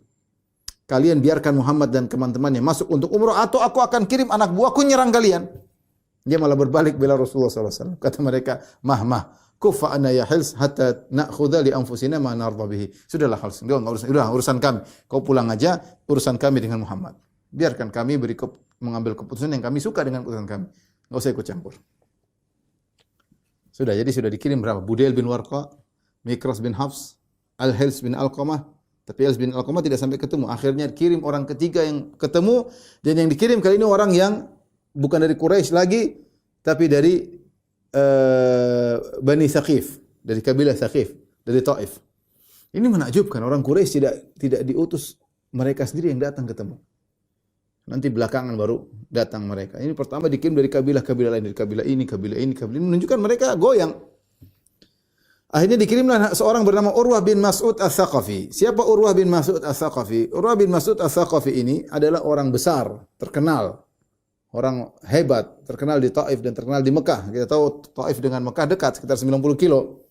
Kalian biarkan Muhammad dan teman-temannya masuk untuk umrah, atau aku akan kirim anak buahku nyerang kalian. Dia malah berbalik bela Rasulullah SAW. Kata mereka, mah, kufa anna ya hils hatta na'khudha li anfusina ma narda bihi. Sudahlah hils, sudah urusan kami. Kau pulang aja, urusan kami dengan Muhammad. Biarkan kami mengambil keputusan yang kami suka dengan keputusan kami. Enggak usah ikut campur. Sudah dikirim berapa? Budail bin Warqa, Mikras bin Hafs, Al-Hils bin Alqamah. Tapi Al-Hils bin Alqamah tidak sampai ketemu. Akhirnya kirim orang ketiga yang ketemu, dan yang dikirim kali ini orang yang bukan dari Quraisy lagi, tapi dari Bani Thaqif, dari kabilah Thaqif, dari Taif. Ini menakjubkan, orang Quraisy tidak diutus, mereka sendiri yang datang ketemu. Nanti belakangan baru datang mereka. Ini pertama dikirim dari kabilah-kabilah lain, dari kabilah ini, menunjukkan mereka goyang. Akhirnya dikirimlah seorang bernama Urwah bin Mas'ud Ats-Tsaqafi. Siapa Urwah bin Mas'ud Ats-Tsaqafi? Urwah bin Mas'ud Ats-Tsaqafi ini adalah orang besar, terkenal. Orang hebat, terkenal di Taif dan terkenal di Mekah. Kita tahu Taif dengan Mekah dekat, sekitar 90 kilo.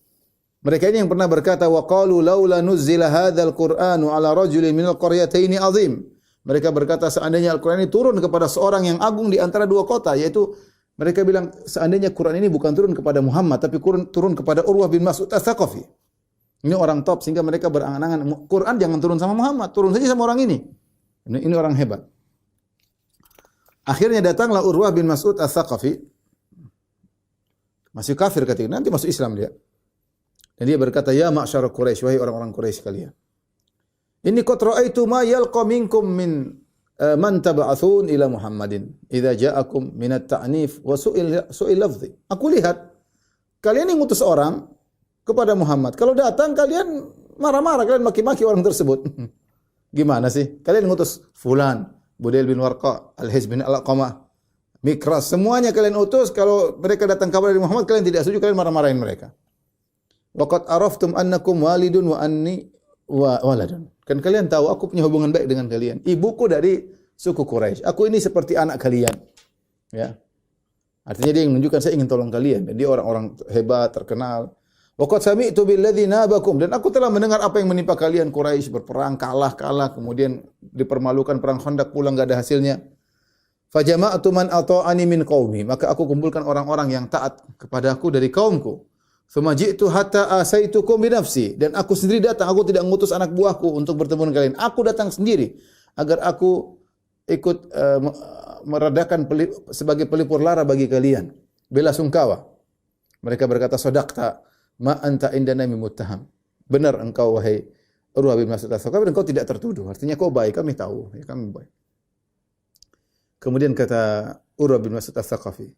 Mereka ini yang pernah berkata, wa qalu laula nuzzila hadzal Qur'anu ala rajulin minal qaryataini azim. Mereka berkata, seandainya Al-Quran ini turun kepada seorang yang agung di antara dua kota, yaitu mereka bilang seandainya Quran ini bukan turun kepada Muhammad, tapi turun kepada Urwah bin Mas'ud Ats-Tsaqafi. Ini orang top, sehingga mereka berangan-angan, Quran jangan turun sama Muhammad, turun saja sama orang ini. Ini orang hebat. Akhirnya datanglah Urwah bin Mas'ud Ats-Tsaqafi. Masih kafir ketika nanti masuk Islam dia. Dan dia berkata, ya ma'syar Quraisy, wahai orang-orang Quraisy kalian. Inni qad ra'aitu ma yalqa minkum min man tab'atsun ila Muhammadin idza ja'akum min at-ta'nif wa su'il lafzi. Aku lihat kalian yang ngutus orang kepada Muhammad. Kalau datang kalian marah-marah, kalian maki-maki orang tersebut. Gimana sih? Kalian ngutus fulan, Budail bin Warqa, Al-Hils bin Alqamah, Mikras, semuanya kalian utus. Kalau mereka datang kabar dari Muhammad, kalian tidak setuju, kalian marah-marahin mereka. Waqad araftum annakum walidun wa anni waladun. Kan kalian tahu aku punya hubungan baik dengan kalian. Ibuku dari suku Quraisy. Aku ini seperti anak kalian. Ya. Artinya dia yang menunjukkan saya ingin tolong kalian. Dan dia orang-orang hebat, terkenal. Waqad sami'tu billadzi nabakum, dan aku telah mendengar apa yang menimpa kalian Quraisy, berperang kalah, kemudian dipermalukan perang Khandaq, pulang enggak ada hasilnya. Fajama'tu man ata'ani min qaumi, maka aku kumpulkan orang-orang yang taat kepadaku dari kaumku. Tsumma ji'tu hatta asaitukum bi nafsi, dan aku sendiri datang, aku tidak mengutus anak buahku untuk bertemu dengan kalian. Aku datang sendiri agar aku ikut meredakan sebagai pelipur lara bagi kalian, bela sungkawa. Mereka berkata, "Shadaqta ma anta indana muttaham." Benar engkau wahai Urwah bin Mas'ud Ats-Tsaqafi, engkau tidak tertuduh. Artinya kau baik, kami tahu, ya, kami baik. Kemudian kata Urwah bin Mas'ud Ats-Tsaqafi,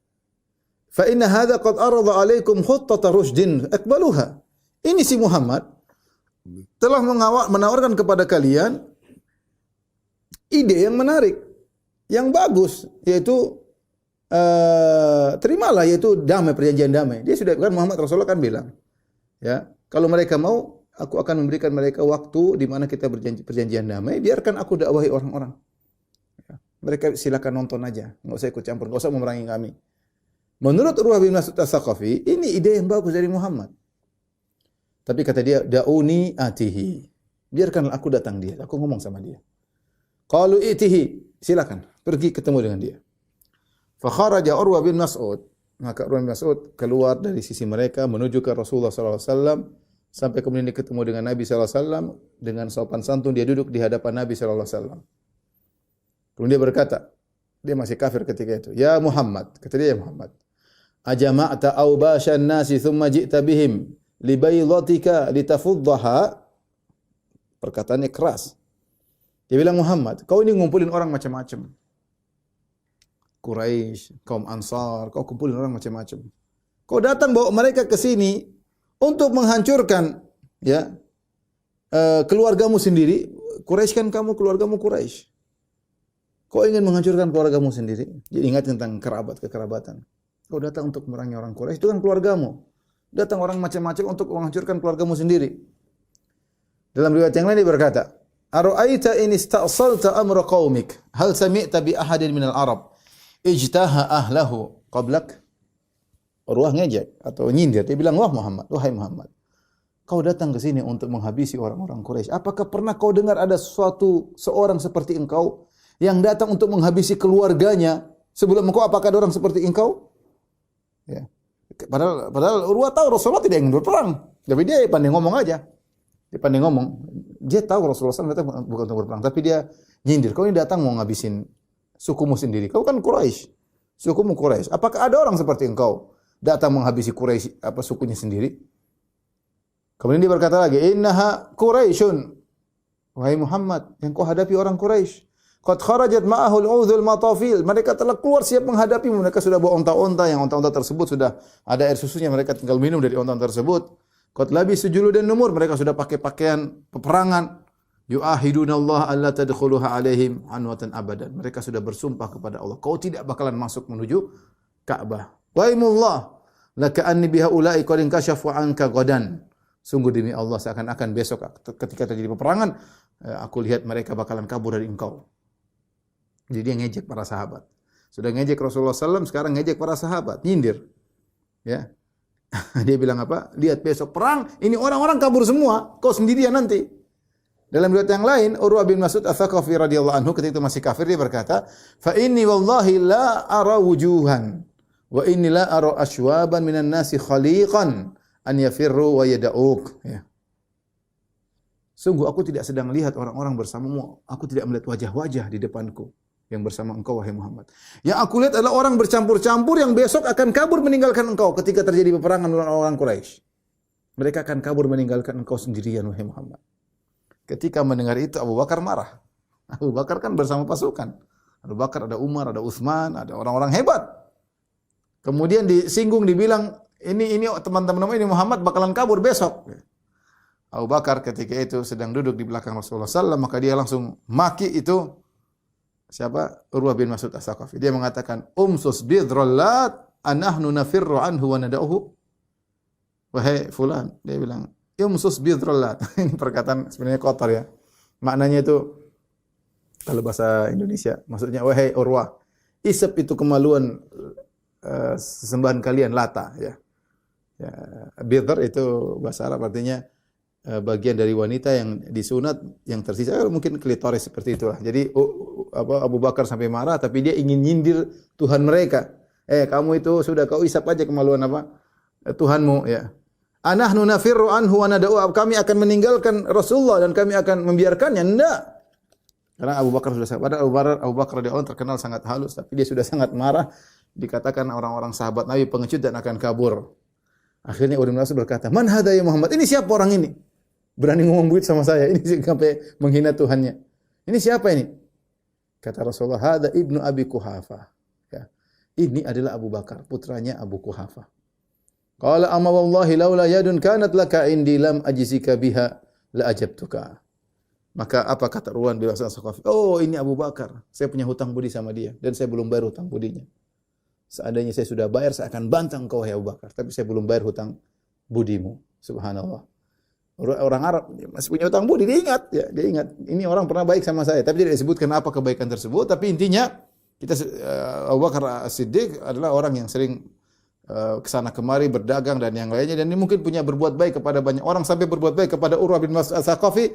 fa inna hadza qad arada alaikum khuttata rushdin aqbaluha. Ini si Muhammad telah menawarkan kepada kalian ide yang menarik, yang bagus, yaitu terimalah, yaitu damai, perjanjian damai. Dia sudah kan, Muhammad Rasulullah kan bilang, ya, kalau mereka mau, aku akan memberikan mereka waktu di mana kita perjanjian damai, biarkan aku dakwahi orang-orang. Ya, mereka silakan nonton aja, enggak usah ikut campur, enggak usah memerangi kami. Menurut Urwah bin Mas'ud Ats-Tsaqafi, ini ide yang bagus dari Muhammad. Tapi kata dia, da'uni atihi. Biarkanlah aku datang dia, aku ngomong sama dia. Qalu itihi, silakan, pergi ketemu dengan dia. Fa kharaja Urwah bin Mas'ud, maka Urwah bin Mas'ud keluar dari sisi mereka menuju ke Rasulullah sallallahu alaihi wasallam, sampai kemudian dia ketemu dengan Nabi sallallahu alaihi wasallam, dengan sopan santun dia duduk di hadapan Nabi sallallahu alaihi wasallam. Kemudian dia berkata, dia masih kafir ketika itu, "Ya Muhammad," kata dia, "Ya Muhammad, ajama'ta awbashan nasi thumma ji'ta bihim li baydatika litafuddaha." Perkataannya keras. Dia bilang, "Muhammad, kau ini ngumpulin orang macam-macam. Quraisy, kaum Ansar, kau kumpulin orang macam-macam. Kau datang bawa mereka ke sini untuk menghancurkan, ya, keluargamu sendiri. Quraisy kan kamu, keluargamu Quraisy. Kau ingin menghancurkan keluargamu sendiri." Jadi ingat tentang kekerabatan. Kau datang untuk memerangi orang Quraisy, itu kan keluargamu. Datang orang macam-macam untuk menghancurkan keluargamu sendiri. Dalam riwayat yang lain dia berkata, "Ara'aita in ista'salta amra qaumik, hal sami'ta bi ahadin minal Arab ijtaha ahlahu qablak?" Urwah ngejek atau nyindir, dia bilang, "Wahai Muhammad, kau datang ke sini untuk menghabisi orang-orang Quraisy. Apakah pernah kau dengar ada seorang seperti engkau yang datang untuk menghabisi keluarganya sebelum engkau? Apakah ada orang seperti engkau?" Ya. Padahal Urwah tahu Rasulullah tidak ingin berperang, tapi dia pandai ngomong aja. Dia pandai ngomong. Dia tahu Rasulullah SAW datang bukan untuk berperang, tapi dia nyindir. Kau ini datang mau ngabisin sukumu sendiri. Kau kan Quraisy, sukumu Quraisy. Apakah ada orang seperti engkau datang menghabisi Quraisy sukunya sendiri? Kemudian dia berkata lagi, "Innaha Quraisyun." Wahai Muhammad, yang kau hadapi orang Quraisy. Qad kharajat ma'ahul udhul matafil. Mereka telah keluar siap menghadapi. Mereka sudah bawa onta-onta, yang onta-onta tersebut sudah ada air susunya, mereka tinggal minum dari onta-onta tersebut. Qad labisu juludan numur, mereka sudah pakai pakaian peperangan. Yu'ahiduna Allah alla tadkhuluha alaihim anwatan abadan. Mereka sudah bersumpah kepada Allah, kau tidak bakalan masuk menuju Ka'bah. Waimullah, laka anni biha ulai qad inkashafu anka ghadan. Sungguh demi Allah, seakan-akan besok ketika terjadi peperangan, aku lihat mereka bakalan kabur dari engkau. Jadi dia ngejek para sahabat. Sudah ngejek Rasulullah SAW, sekarang ngejek para sahabat, nyindir. Ya. Dia bilang apa? Lihat besok perang, ini orang-orang kabur semua, kau sendirian nanti. Dalam riwayat yang lain, Urwah bin Mas'ud Ats-Tsaqafi radhiyallahu anhu ketika itu masih kafir, dia berkata, "Fa inni wallahi la ara wujuhan wa inni la ara ashwaban minan nasi khaliqan an yafirru wa yad'uk." Ya. Sungguh aku tidak sedang melihat orang-orang bersamamu, aku tidak melihat wajah-wajah di depanku yang bersama engkau, wahai Muhammad. Yang aku lihat adalah orang bercampur-campur yang besok akan kabur meninggalkan engkau ketika terjadi peperangan dengan orang Quraisy. Mereka akan kabur meninggalkan engkau sendirian, wahai Muhammad. Ketika mendengar itu Abu Bakar marah. Abu Bakar kan bersama pasukan. Abu Bakar, ada Umar, ada Utsman, ada orang-orang hebat. Kemudian disinggung, dibilang, ini teman-teman ini Muhammad bakalan kabur besok. Abu Bakar ketika itu sedang duduk di belakang Rasulullah SAW, maka dia langsung maki itu siapa? Urwah bin Mas'ud Ats-Tsaqafi. Dia mengatakan, "Umsus bidrallat anahnu nafirru anhu wa nada'uhu." Wahai fulan, dia bilang, "Umsus bidrallat." Ini perkataan sebenarnya kotor ya. Maknanya itu kalau bahasa Indonesia, maksudnya wahai Urwah, isep itu kemaluan sesembahan kalian Lata ya. Ya, bidr itu bahasa Arab artinya bagian dari wanita yang disunat yang tersisa, mungkin klitoris seperti itulah. Jadi Abu Bakar sampai marah, tapi dia ingin nyindir Tuhan mereka. Kamu itu sudah kau isap aja kemaluan apa Tuhanmu ya. Anahnu nafirru anhu wa nad'u, kami akan meninggalkan Rasulullah dan kami akan membiarkannya. Enggak. Karena Abu Bakar sudah sangat, padahal Abu Bakar radhiyallahu anhu terkenal sangat halus, tapi dia sudah sangat marah. Dikatakan orang-orang sahabat Nabi pengecut dan akan kabur. Akhirnya Urwah bin Mas'ud berkata, "Man hadha ya Muhammad?" Ini siapa orang ini? Berani ngomong begitu sama saya. Ini sampai menghina Tuhannya. Ini siapa ini? Kata Rasulullah, "Hadza ibnu Abi Quhafah." Ya. Ini adalah Abu Bakar, putranya Abu Quhafah. Qala amma wallahi laula yadun kanat laka indi lam ajzika biha la ajabtuka. Maka apa kata Urwah bin Mas'ud? "Oh, ini Abu Bakar. Saya punya hutang budi sama dia dan saya belum bayar hutang budinya. Seandainya saya sudah bayar, saya akan bantah engkau, wahai Abu Bakar. Tapi saya belum bayar hutang budimu." Subhanallah. Orang Arab masih punya hutang budi, dia ingat ya, dia ingat. Ini orang pernah baik sama saya, tapi tidak disebutkan apa kebaikan tersebut. Tapi intinya Abu Bakar As-Siddiq adalah orang yang sering kesana kemari berdagang dan yang lainnya, dan dia mungkin punya berbuat baik kepada banyak orang, sampai berbuat baik kepada Urwah bin Mas'ud Ats-Tsaqafi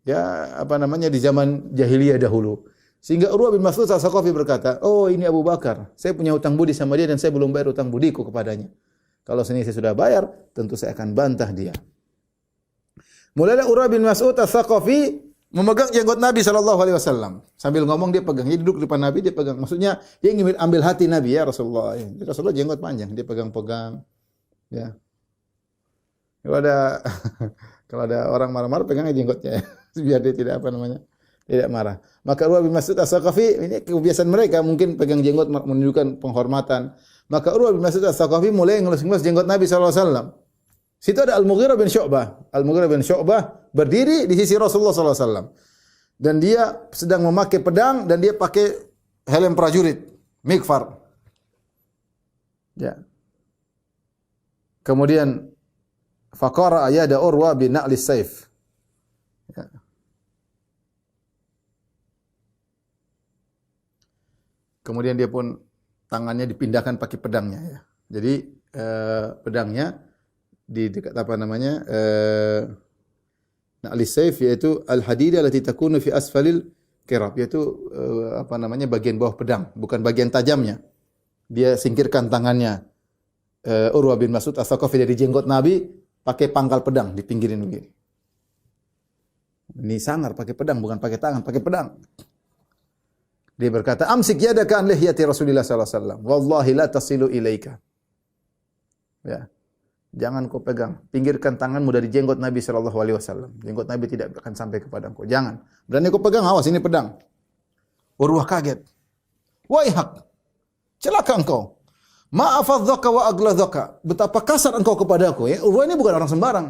ya di zaman jahiliyah dahulu. Sehingga Urwah bin Mas'ud Ats-Tsaqafi berkata, "Oh, ini Abu Bakar. Saya punya hutang budi sama dia dan saya belum bayar hutang budiku kepadanya. Kalau saya sudah bayar, tentu saya akan bantah dia." Mulailah Urwah bin Mas'ud Ats-Tsaqafi memegang jenggot Nabi SAW. Sambil ngomong dia pegang. Dia duduk di depan Nabi, dia pegang. Maksudnya dia ingin ambil hati Nabi, ya Rasulullah. Rasulullah jenggot panjang, dia pegang-pegang. Ya. Kalau ada orang marah-marah, pegangnya jenggotnya. Biar dia tidak tidak marah. Maka Urwah bin Mas'ud Ats-Tsaqafi, ini kebiasaan mereka, mungkin pegang jenggot menunjukkan penghormatan. Maka Urwah bin Mas'ud Ats-Tsaqafi mulai ngelus-ngelus jenggot Nabi SAW. Situ ada Al-Mughirah bin Syu'bah. Al-Mughirah bin Syu'bah berdiri di sisi Rasulullah SAW. Dan dia sedang memakai pedang dan dia pakai helm prajurit, mikfar. Ya. Kemudian faqara ayada Urwa bin na'lis saif. Ya. Kemudian dia pun tangannya dipindahkan pakai pedangnya ya. Jadi pedangnya di dekat apa namanya? Na'lis saif yaitu al-hadida allati takunu fi asfalil qirab, yaitu apa namanya? Bagian bawah pedang, bukan bagian tajamnya. Dia singkirkan tangannya Urwa bin Mas'ud As-Saqafi dari jenggot Nabi pakai pangkal pedang, dipinggirin begini. Ini sangar pakai pedang, bukan pakai tangan, pakai pedang. Dia berkata, "Amsik yadaka an lihyati Rasulillah sallallahu alaihi wasallam, wallahi la tasilu ilaika." Ya. Jangan kau pegang, pinggirkan tanganmu dari jenggot Nabi sallallahu alaihi wasallam. Jenggot Nabi tidak akan sampai kepada engkau. Jangan. Berani kau pegang, awas ini pedang. Urwah kaget. Waihak. Celaka engkau. Ma'afadzaka wa agladhaka. Betapa kasar engkau kepadaku ya. Urwah ini bukan orang sembarang.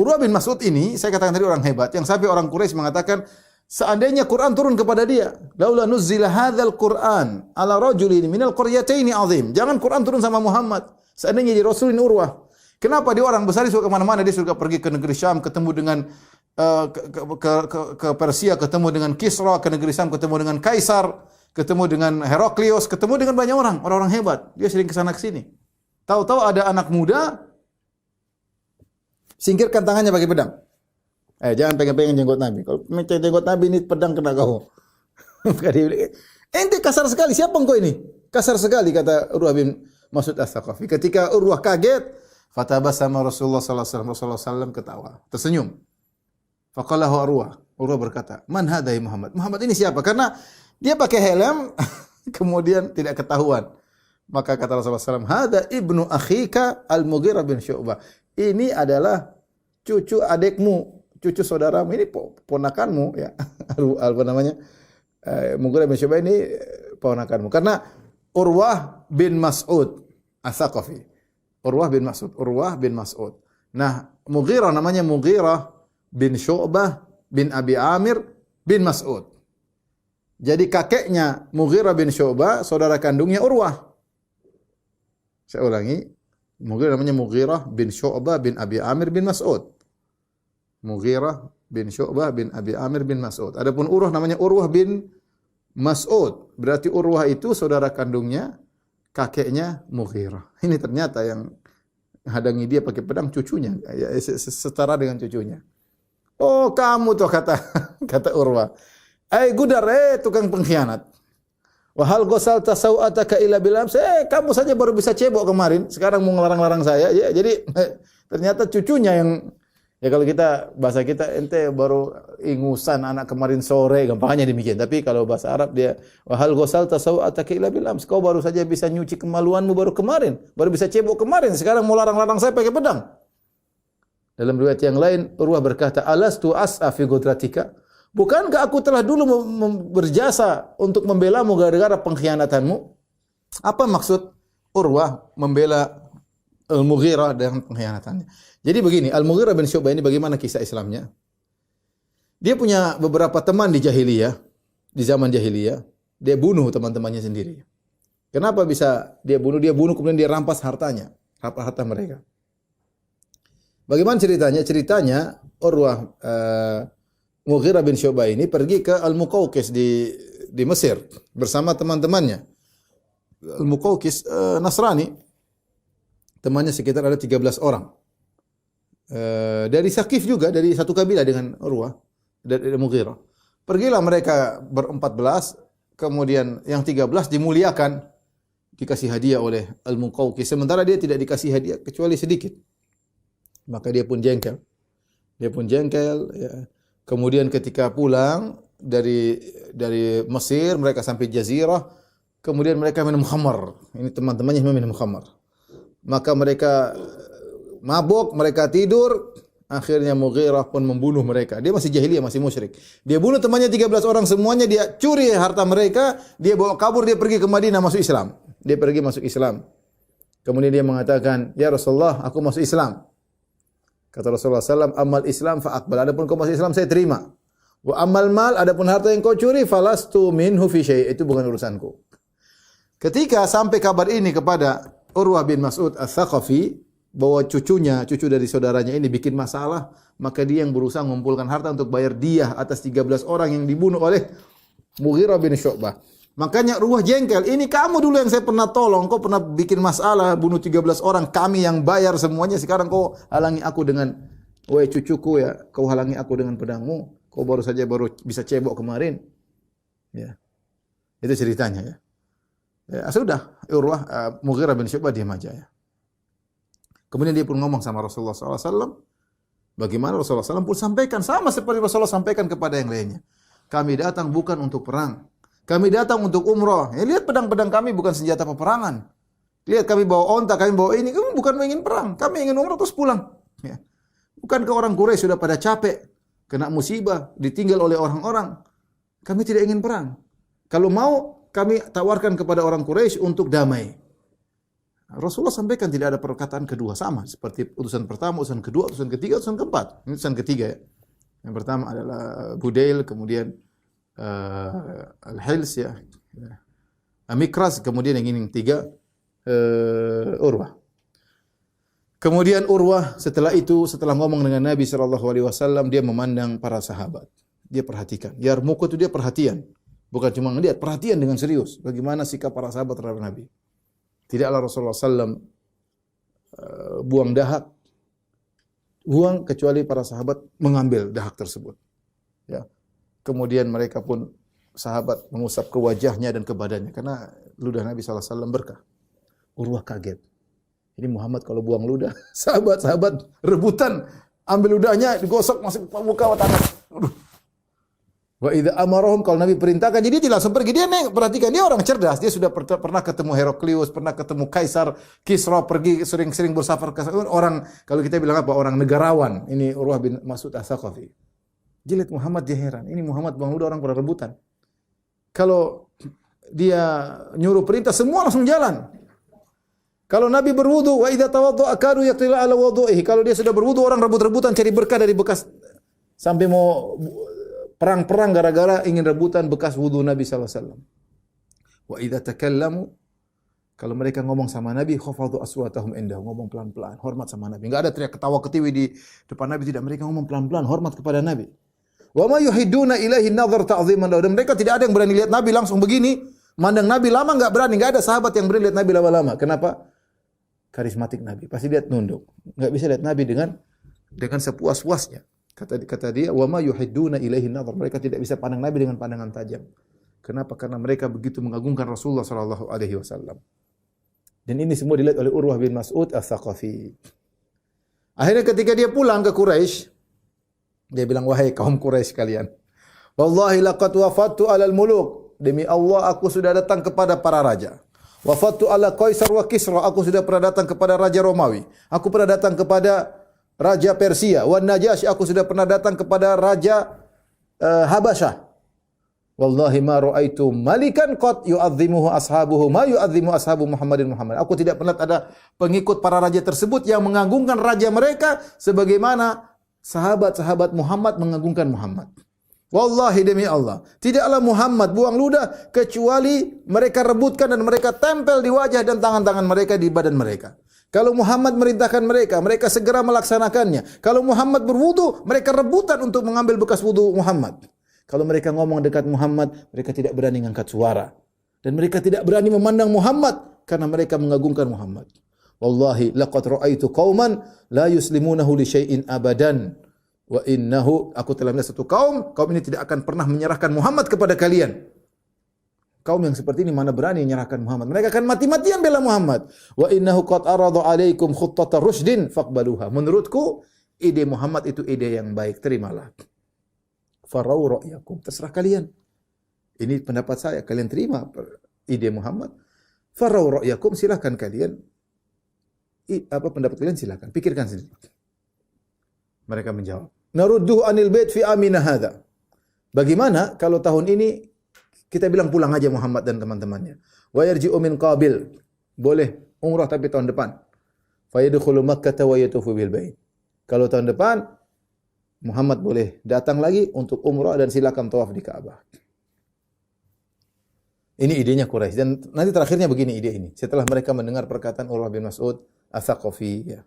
Urwah bin Mas'ud ini, saya katakan tadi orang hebat, yang sampai orang Quraisy mengatakan, seandainya Quran turun kepada dia, laula nuzzila hadzal Qur'an ala rajulin minal qaryataini azim. Jangan Quran turun sama Muhammad. Seandainya jadi Rasul ini Urwah. Kenapa dia orang besar, dia suka kemana-mana, dia suka pergi ke negeri Syam, ketemu dengan ke Persia, ketemu dengan Kisra, ke negeri Syam ketemu dengan Kaisar, ketemu dengan Heraklius, ketemu dengan banyak orang-orang hebat. Dia sering ke sana ke sini. Tahu-tahu ada anak muda, singkirkan tangannya pakai pedang. Jangan pegang-pegang jenggot Nabi. Kalau pegang jenggot Nabi ini pedang kena kau. Ente kasar sekali. Siapa engkau ini? Kasar sekali kata Urwah bin Mas'ud As-Saqafi. Ketika Urwah kaget, fatabassama Rasulullah sallallahu alaihi wasallam. Rasulullah sallallahu ketawa, tersenyum. Faqalahu Urwah. Urwah berkata, "Man hadai Muhammad?" Muhammad ini siapa? Karena dia pakai helm kemudian tidak ketahuan. Maka kata Rasulullah SAW, "Hada ibnu akhika Al-Mughirah bin Syu'bah." Ini adalah cucu adikmu, cucu saudaramu, ini ponakanmu ya. Apa namanya? Mughirah bin Syu'bah ini ponakanmu. Karena Urwah bin Mas'ud As-Saqafi. Urwah bin Mas'ud. Nah, Mughirah namanya Mughirah bin Syu'bah bin Abi Amir bin Mas'ud. Jadi kakeknya Mughirah bin Syu'bah, saudara kandungnya Urwah. Saya ulangi, Mughirah namanya Mughirah bin Syu'bah bin Abi Amir bin Mas'ud. Mughirah bin Syu'bah bin Abi Amir bin Mas'ud. Adapun Urwah namanya Urwah bin Mas'ud. Berarti Urwah itu saudara kandungnya kakeknya Mughirah. Ini ternyata yang hadangi dia pakai pedang cucunya, ya, setara dengan cucunya. Oh, kamu tuh kata Urwah. Gudar, tukang pengkhianat. Wahal gosal tasawataka ila bilam. Kamu saja baru bisa cebok kemarin, sekarang mau ngelarang-larang saya. Ya, jadi ternyata cucunya yang, ya kalau kita bahasa kita, ente baru ingusan anak kemarin sore, gampangnya demikian. Tapi kalau bahasa Arab dia wahal gosal tasawataka ila bilam. Kau baru saja bisa nyuci kemaluanmu baru kemarin, baru bisa cebok kemarin, sekarang mau larang-larang saya pakai pedang. Dalam riwayat yang lain, Urwah berkata, "Alastu as'a fi gudratika?" Bukankah aku telah dulu berjasa untuk membelamu gara-gara pengkhianatanmu? Apa maksud Urwah membela Al-Mughirah dengan pengkhianatannya? Jadi begini, Al-Mughirah bin Syu'bah ini bagaimana kisah Islamnya? Dia punya beberapa teman di jahiliyah, di zaman jahiliyah, dia bunuh teman-temannya sendiri. Kenapa bisa dia bunuh? Dia bunuh kemudian dia rampas hartanya, harta mereka. Bagaimana ceritanya? Ceritanya Urwah Mughirah bin Syu'bah ini pergi ke Al-Muqawqis di Mesir bersama teman-temannya. Al-Muqawqis Nasrani. Temannya sekitar ada 13 orang. Dari Saqif juga, dari satu kabilah dengan Urwah, dari Mughirah. Pergilah mereka ber-14, kemudian yang 13 dimuliakan, dikasih hadiah oleh Al-Muqawqis. Sementara dia tidak dikasih hadiah kecuali sedikit. Maka dia pun jengkel. Ya. Kemudian ketika pulang dari Mesir, mereka sampai Jazirah, kemudian mereka minum khamar. Ini teman-temannya minum khamar. Maka mereka mabuk, mereka tidur, akhirnya Mughirah pun membunuh mereka. Dia masih jahiliyah, masih musyrik. Dia bunuh temannya 13 orang, semuanya dia curi harta mereka, dia bawa kabur, dia pergi ke Madinah masuk Islam. Dia pergi masuk Islam. Kemudian dia mengatakan, "Ya Rasulullah, aku masuk Islam." Kata Rasulullah SAW, "Amal Islam fa'aqbal." Adapun kau masuk Islam, saya terima. Wa amal mal, adapun harta yang kau curi, falastu minhu fi syai'. Itu bukan urusanku. Ketika sampai kabar ini kepada Urwah bin Mas'ud As-Saqafi, bahwa cucu dari saudaranya ini bikin masalah, maka dia yang berusaha mengumpulkan harta untuk bayar diyah atas 13 orang yang dibunuh oleh Mughirah bin Syu'bah. Makanya Urwah jengkel, ini kamu dulu yang saya pernah tolong, kau pernah bikin masalah, bunuh 13 orang, kami yang bayar semuanya, sekarang kau halangi aku dengan, wahai cucuku ya, kau halangi aku dengan pedangmu, kau baru bisa cebok kemarin. Ya. Itu ceritanya ya. Ya sudah, Urwah Mughirah bin Syu'bah diam aja ya. Kemudian dia pun ngomong sama Rasulullah SAW. Bagaimana Rasulullah SAW pun sampaikan. Sama seperti Rasulullah sampaikan kepada yang lainnya. Kami datang bukan untuk perang. Kami datang untuk umrah. Ya, lihat pedang-pedang kami bukan senjata peperangan. Lihat kami bawa onta, kami bawa ini. Kami bukan ingin perang. Kami ingin umrah terus pulang. Ya. Bukankah orang Quraisy sudah pada capek. Kena musibah. Ditinggal oleh orang-orang. Kami tidak ingin perang. Kalau mau, kami tawarkan kepada orang Quraisy untuk damai. Rasulullah sampaikan tidak ada perkataan kedua, sama seperti utusan pertama, utusan kedua, utusan ketiga, utusan keempat. Ini utusan ketiga ya. Yang pertama adalah Budail, kemudian Al-Hils ya. Amikras, kemudian yang ini yang tiga Urwah. Kemudian Urwah setelah ngomong dengan Nabi SAW, dia memandang para sahabat. Dia perhatikan. Yarmuk itu dia perhatian. Bukan cuma ngelihat, perhatian dengan serius. Bagaimana sikap para sahabat terhadap Nabi. Tidaklah Rasulullah SAW buang dahak, kecuali para sahabat mengambil dahak tersebut. Ya. Kemudian mereka pun sahabat mengusap ke wajahnya dan ke badannya karena ludah Nabi SAW berkah. Urwah kaget. Ini Muhammad kalau buang ludah, sahabat-sahabat rebutan ambil ludahnya, digosok masuk muka tangan. Wa idza amarahum, kalau Nabi perintahkan, jadi dia langsung pergi. Dia perhatikan, dia orang cerdas. Dia sudah pernah ketemu Heraklius, pernah ketemu Kaisar Kisra, pergi sering-sering bersafar ke orang, kalau kita bilang apa? Orang negarawan. Ini Urwah bin Mas'ud As-Saqafi. Jilid Muhammad dia heran. Ini Muhammad bang udah orang pada rebutan. Kalau dia nyuruh perintah, semua langsung jalan. Kalau Nabi berwudu, wa idza tawadda'a kanu yaqtila ala wudu'ihi. Kalau dia sudah berwudu, orang rebut-rebutan cari berkah dari bekas sampai mau perang-perang gara-gara ingin rebutan bekas wudu Nabi SAW. Wa idza takallamu, kalau mereka ngomong sama Nabi, khafadhu aswatahum indahu, ngomong pelan-pelan, hormat sama Nabi. Enggak ada teriak ketawa ketiwi di depan Nabi, tidak, mereka ngomong pelan-pelan, hormat kepada Nabi. Wa ma yuhidduna ilaihi nadhar ta'dhiman lahu. Dan mereka tidak ada yang berani lihat Nabi langsung begini, mandang Nabi lama enggak berani, enggak ada sahabat yang berani lihat Nabi lama-lama. Kenapa? Karismatik Nabi, pasti lihat nunduk. Enggak bisa lihat Nabi dengan sepuas-puasnya. Kata dia, wa ma yuhidduna ilaihi nadhar. Mereka tidak bisa pandang Nabi dengan pandangan tajam. Kenapa? Karena mereka begitu mengagungkan Rasulullah sallallahu alaihi wasallam. Dan ini semua dilihat oleh Urwah bin Mas'ud As-Saqafi. Akhirnya ketika dia pulang ke Quraisy, dia bilang, wahai kaum Quraisy kalian, wallahi laqad wafattu 'alal muluk. Demi Allah aku sudah datang kepada para raja. Wafattu 'ala Qaisar wa Kisra. Aku sudah pernah datang kepada raja Romawi. Aku pernah datang kepada raja Persia, wan Najasyi, aku sudah pernah datang kepada raja Habasyah. Wallahi ma ra'aitu malikan qad yu'azzimuhu ashabuhu ma yu'azzimu ashabu Muhammadin Muhammad. Aku tidak pernah ada pengikut para raja tersebut yang mengagungkan raja mereka sebagaimana sahabat-sahabat Muhammad mengagungkan Muhammad. Wallahi demi Allah, tidaklah Muhammad buang ludah kecuali mereka rebutkan dan mereka tempel di wajah dan tangan-tangan mereka, di badan mereka. Kalau Muhammad merintahkan mereka, mereka segera melaksanakannya. Kalau Muhammad berwudu, mereka rebutan untuk mengambil bekas wudu Muhammad. Kalau mereka ngomong dekat Muhammad, mereka tidak berani mengangkat suara. Dan mereka tidak berani memandang Muhammad karena mereka mengagungkan Muhammad. Wallahi laqad ra'aitu qauman la yuslimunahu li syai'in abadan. Wa innahu, aku telah melihat satu kaum ini tidak akan pernah menyerahkan Muhammad kepada kalian. Kaum yang seperti ini mana berani menyerahkan Muhammad. Mereka akan mati-matian bela Muhammad. Wa innahu qad arada alaikum khuttata rusydin faqbaluha. Menurutku ide Muhammad itu ide yang baik, terimalah. Farau ra'yakum, terserah kalian. Ini pendapat saya, kalian terima ide Muhammad. Farau ra'yakum, silakan kalian. Apa pendapat kalian, silakan. Pikirkan sendiri. Mereka menjawab, narudduhu anil bait fi amina hadza. Bagaimana kalau tahun ini kita bilang pulang aja Muhammad dan teman-temannya. Wa yarji'u min qabil. Boleh umrah tapi tahun depan. Fa yadkhulu Makkah wa yatufu bil bait. Kalau tahun depan Muhammad boleh datang lagi untuk umrah dan silakan tawaf di Ka'bah. Ini idenya Quraisy, dan nanti terakhirnya begini ide ini. Setelah mereka mendengar perkataan Urwah bin Mas'ud As-Saqafi ya.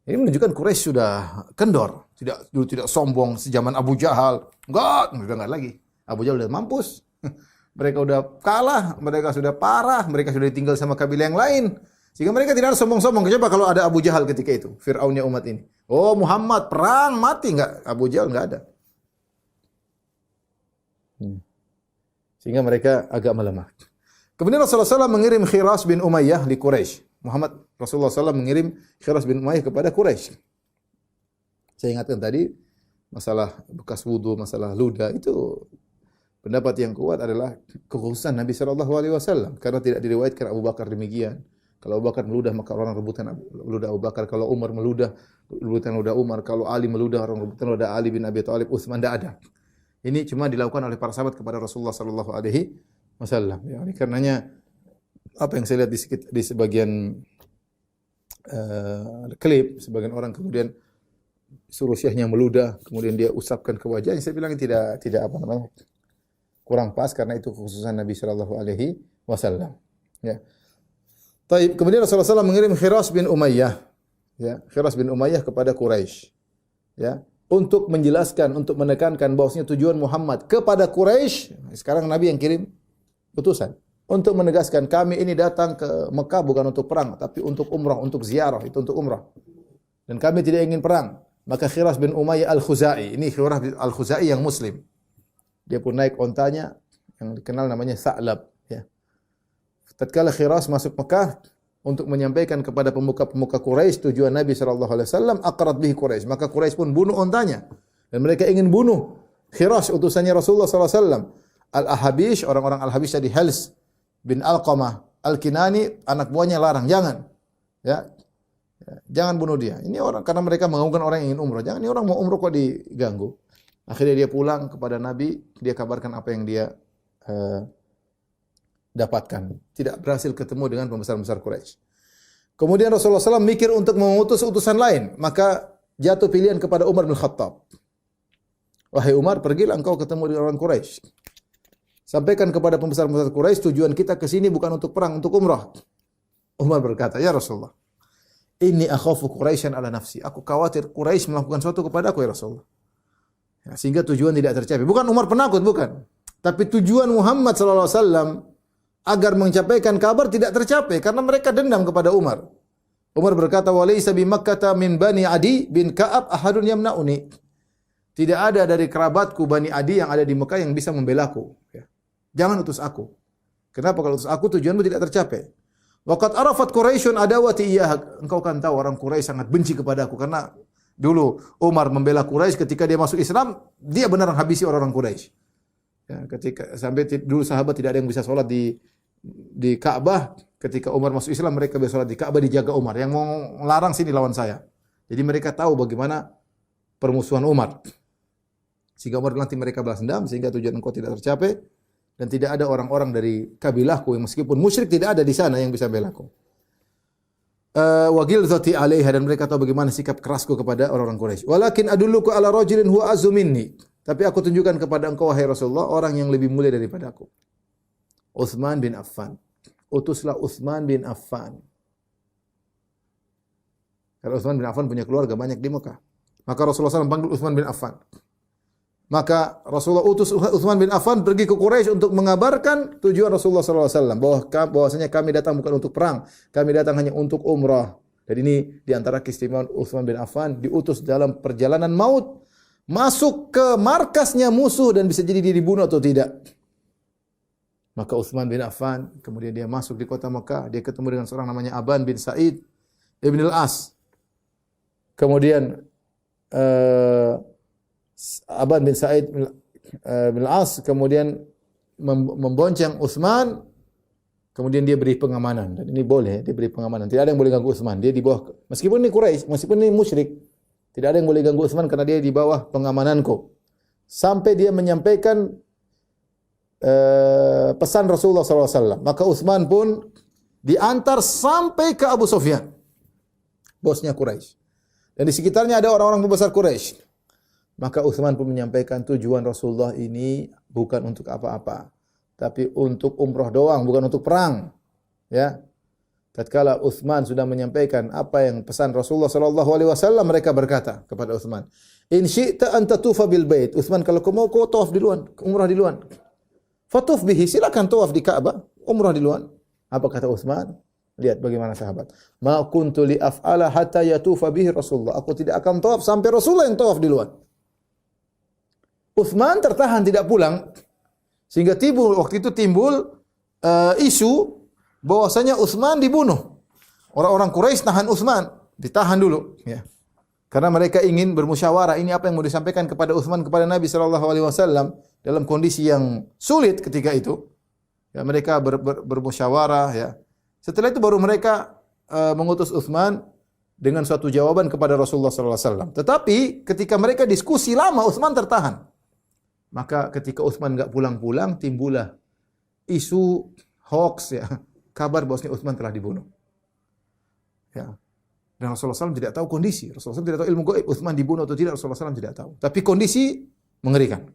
Ini menunjukkan Quraisy sudah kendor, tidak sombong sejaman Abu Jahal. Udah enggak lagi. Abu Jahal udah mampus. Mereka udah kalah, mereka sudah parah, mereka sudah ditinggal sama kabilah yang lain. Sehingga mereka tidak ada sombong-sombong. Coba kalau ada Abu Jahal ketika itu, Fir'aunnya umat ini. Oh, Muhammad perang mati enggak? Abu Jahal enggak ada. Sehingga mereka agak melemah. Kemudian Rasulullah SAW mengirim Khiras bin Umayyah di Quraisy. Rasulullah SAW mengirim Khiras bin Umayyah kepada Quraisy. Saya ingatkan tadi masalah bekas wudu, masalah ludah itu pendapat yang kuat adalah kekhususan Nabi SAW karena tidak diriwayatkan Abu Bakar demikian. Kalau Abu Bakar meludah maka orang rebutan ludah Abu Bakar. Kalau Umar meludah, rebutan ludah Umar. Kalau Ali meludah, orang rebutan ludah Ali bin Abi Thalib, Utsman, tidak ada. Ini cuma dilakukan oleh para sahabat kepada Rasulullah sallallahu alaihi wasallam. Ya, karenanya apa yang saya lihat di sebagian klip, sebagian orang kemudian suruh syekhnya meludah, kemudian dia usapkan ke wajahnya. Saya bilang tidak apa namanya, kurang pas karena itu kekhususan Nabi sallallahu alaihi wasallam. Ya. Taib. Kemudian Rasulullah SAW mengirim Khiras bin Umayyah, ya, Khiras bin Umayyah kepada Quraisy, ya, untuk menjelaskan, untuk menekankan bahwasanya tujuan Muhammad kepada Quraisy. Sekarang Nabi yang kirim utusan untuk menegaskan kami ini datang ke Mekah bukan untuk perang, tapi untuk umrah, untuk ziarah, itu untuk umrah. Dan kami tidak ingin perang. Maka Khiras bin Umayyah Al-Khuzai, ini Khiras Al-Khuzai yang muslim. Dia pun naik ontanya yang dikenal namanya Sa'lab, ya. Tatkala Khiras masuk Mekah untuk menyampaikan kepada pemuka-pemuka Quraisy tujuan Nabi sallallahu alaihi wasallam, aqrat bihi Quraisy. Maka Quraisy pun bunuh ontanya dan mereka ingin bunuh Khiras utusannya Rasulullah sallallahu alaihi wasallam. Al-Ahabish, orang-orang Al-Habish tadi, Hals bin Alqamah Al-Kinani, anak buahnya larang, jangan. Ya. Jangan bunuh dia. Ini orang karena mereka mengganggu orang yang ingin umrah. Jangan, ini orang mau umrah kok diganggu. Akhirnya dia pulang kepada Nabi, dia kabarkan apa yang dia dapatkan. Tidak berhasil ketemu dengan pembesar-pembesar Quraisy. Kemudian Rasulullah SAW mikir untuk mengutus utusan lain. Maka jatuh pilihan kepada Umar bin Khattab. Wahai Umar, pergilah engkau ketemu dengan orang Quraisy. Sampaikan kepada pembesar-pembesar Quraisy, tujuan kita ke sini bukan untuk perang, untuk umrah. Umar berkata, ya Rasulullah, inni akhafu Quraisyan ala nafsi. Aku khawatir Quraisy melakukan sesuatu kepada aku, ya Rasulullah. Ya, sehingga tujuan tidak tercapai. Bukan Umar penakut, bukan. Tapi tujuan Muhammad SAW agar mencapaikan kabar tidak tercapai karena mereka dendam kepada Umar. Umar berkata, "Walaysa bi Makkah min Bani Adi bin Ka'ab ahadun yamna'uni." Tidak ada dari kerabatku Bani Adi yang ada di Mekah yang bisa membelaku. Ya. Jangan utus aku. Kenapa kalau utus aku tujuanmu tidak tercapai? Waqad arafat Quraisyun adawati iyyah. Engkau kan tahu orang Quraisy sangat benci kepadaku karena dulu Umar membela Quraisy ketika dia masuk Islam, dia benar habisi orang-orang Quraisy. Ya, ketika sampai dulu sahabat tidak ada yang bisa sholat di Ka'bah, ketika Umar masuk Islam mereka bisa sholat di Ka'bah, dijaga Umar. Yang mau melarang sini lawan saya. Jadi mereka tahu bagaimana permusuhan Umar. Sehingga Umar nanti mereka balas dendam sehingga tujuan engkau tidak tercapai dan tidak ada orang-orang dari kabilahku yang meskipun musyrik tidak ada di sana yang bisa belaku. Wa ghilzati 'alaiha, dan mereka tahu bagaimana sikap kerasku kepada orang-orang Quraisy. Walakin adulluka ala rajulin huwa azzu minni. Tapi aku tunjukkan kepada engkau wahai Rasulullah orang yang lebih mulia daripada aku. Utsman bin Affan. Utuslah Utsman bin Affan. Karena Utsman bin Affan punya keluarga banyak di Mekah. Maka Rasulullah SAW panggil Utsman bin Affan. Maka Rasulullah utus Utsman bin Affan pergi ke Quraisy untuk mengabarkan tujuan Rasulullah SAW. Bahwasanya kami datang bukan untuk perang. Kami datang hanya untuk umrah. Dan ini diantara keistimewaan Utsman bin Affan. Diutus dalam perjalanan maut. Masuk ke markasnya musuh dan bisa jadi dia dibunuh atau tidak. Maka Utsman bin Affan, kemudian dia masuk di kota Mekah, dia ketemu dengan seorang namanya Aban bin Sa'id Ibn al-As. Kemudian Aban bin Sa'id bin al-As kemudian membonceng Utsman, kemudian dia beri pengamanan. Dan ini boleh, dia beri pengamanan. Tidak ada yang boleh ganggu Utsman. Dia di bawah, meskipun ini Quraisy, meskipun ini musyrik, tidak ada yang boleh ganggu Utsman karena dia di bawah pengamananku. Sampai dia menyampaikan pesan Rasulullah SAW. Maka Utsman pun diantar sampai ke Abu Sufyan, bosnya Quraisy. Dan di sekitarnya ada orang-orang besar Quraisy. Maka Utsman pun menyampaikan tujuan Rasulullah ini bukan untuk apa-apa, tapi untuk umrah doang, bukan untuk perang. Ya. tatkala Utsman sudah menyampaikan apa yang pesan Rasulullah sallallahu alaihi wasallam, mereka berkata kepada Utsman, "In syi'ta an tatufa bil bait." Utsman, kalau kau mau kau tawaf duluan, umrah duluan. Fatuf bihi, silakan tawaf di Ka'bah, umrah duluan. Apa kata Utsman? Lihat bagaimana sahabat. Ma kuntu li af'ala hatta yatufa bihi Rasulullah. Aku tidak akan tawaf sampai Rasulullah yang tawaf duluan. Utsman tertahan tidak pulang sehingga waktu itu timbul isu bahwasanya Utsman dibunuh. Orang-orang Quraisy tahan Utsman, ditahan dulu ya. Karena mereka ingin bermusyawarah, ini apa yang mau disampaikan kepada Utsman kepada Nabi sallallahu alaihi wasallam dalam kondisi yang sulit ketika itu. Ya, mereka bermusyawarah ya. Setelah itu baru mereka mengutus Utsman dengan suatu jawaban kepada Rasulullah sallallahu alaihi wasallam. Tetapi ketika mereka diskusi lama, Utsman tertahan. Maka ketika Utsman enggak pulang-pulang, timbullah isu hoax ya, kabar bahwasanya Utsman telah dibunuh. Ya. Dan Rasulullah SAW tidak tahu kondisi. Rasulullah SAW tidak tahu ilmu gaib, Utsman dibunuh atau tidak, Rasulullah SAW tidak tahu. Tapi kondisi mengerikan.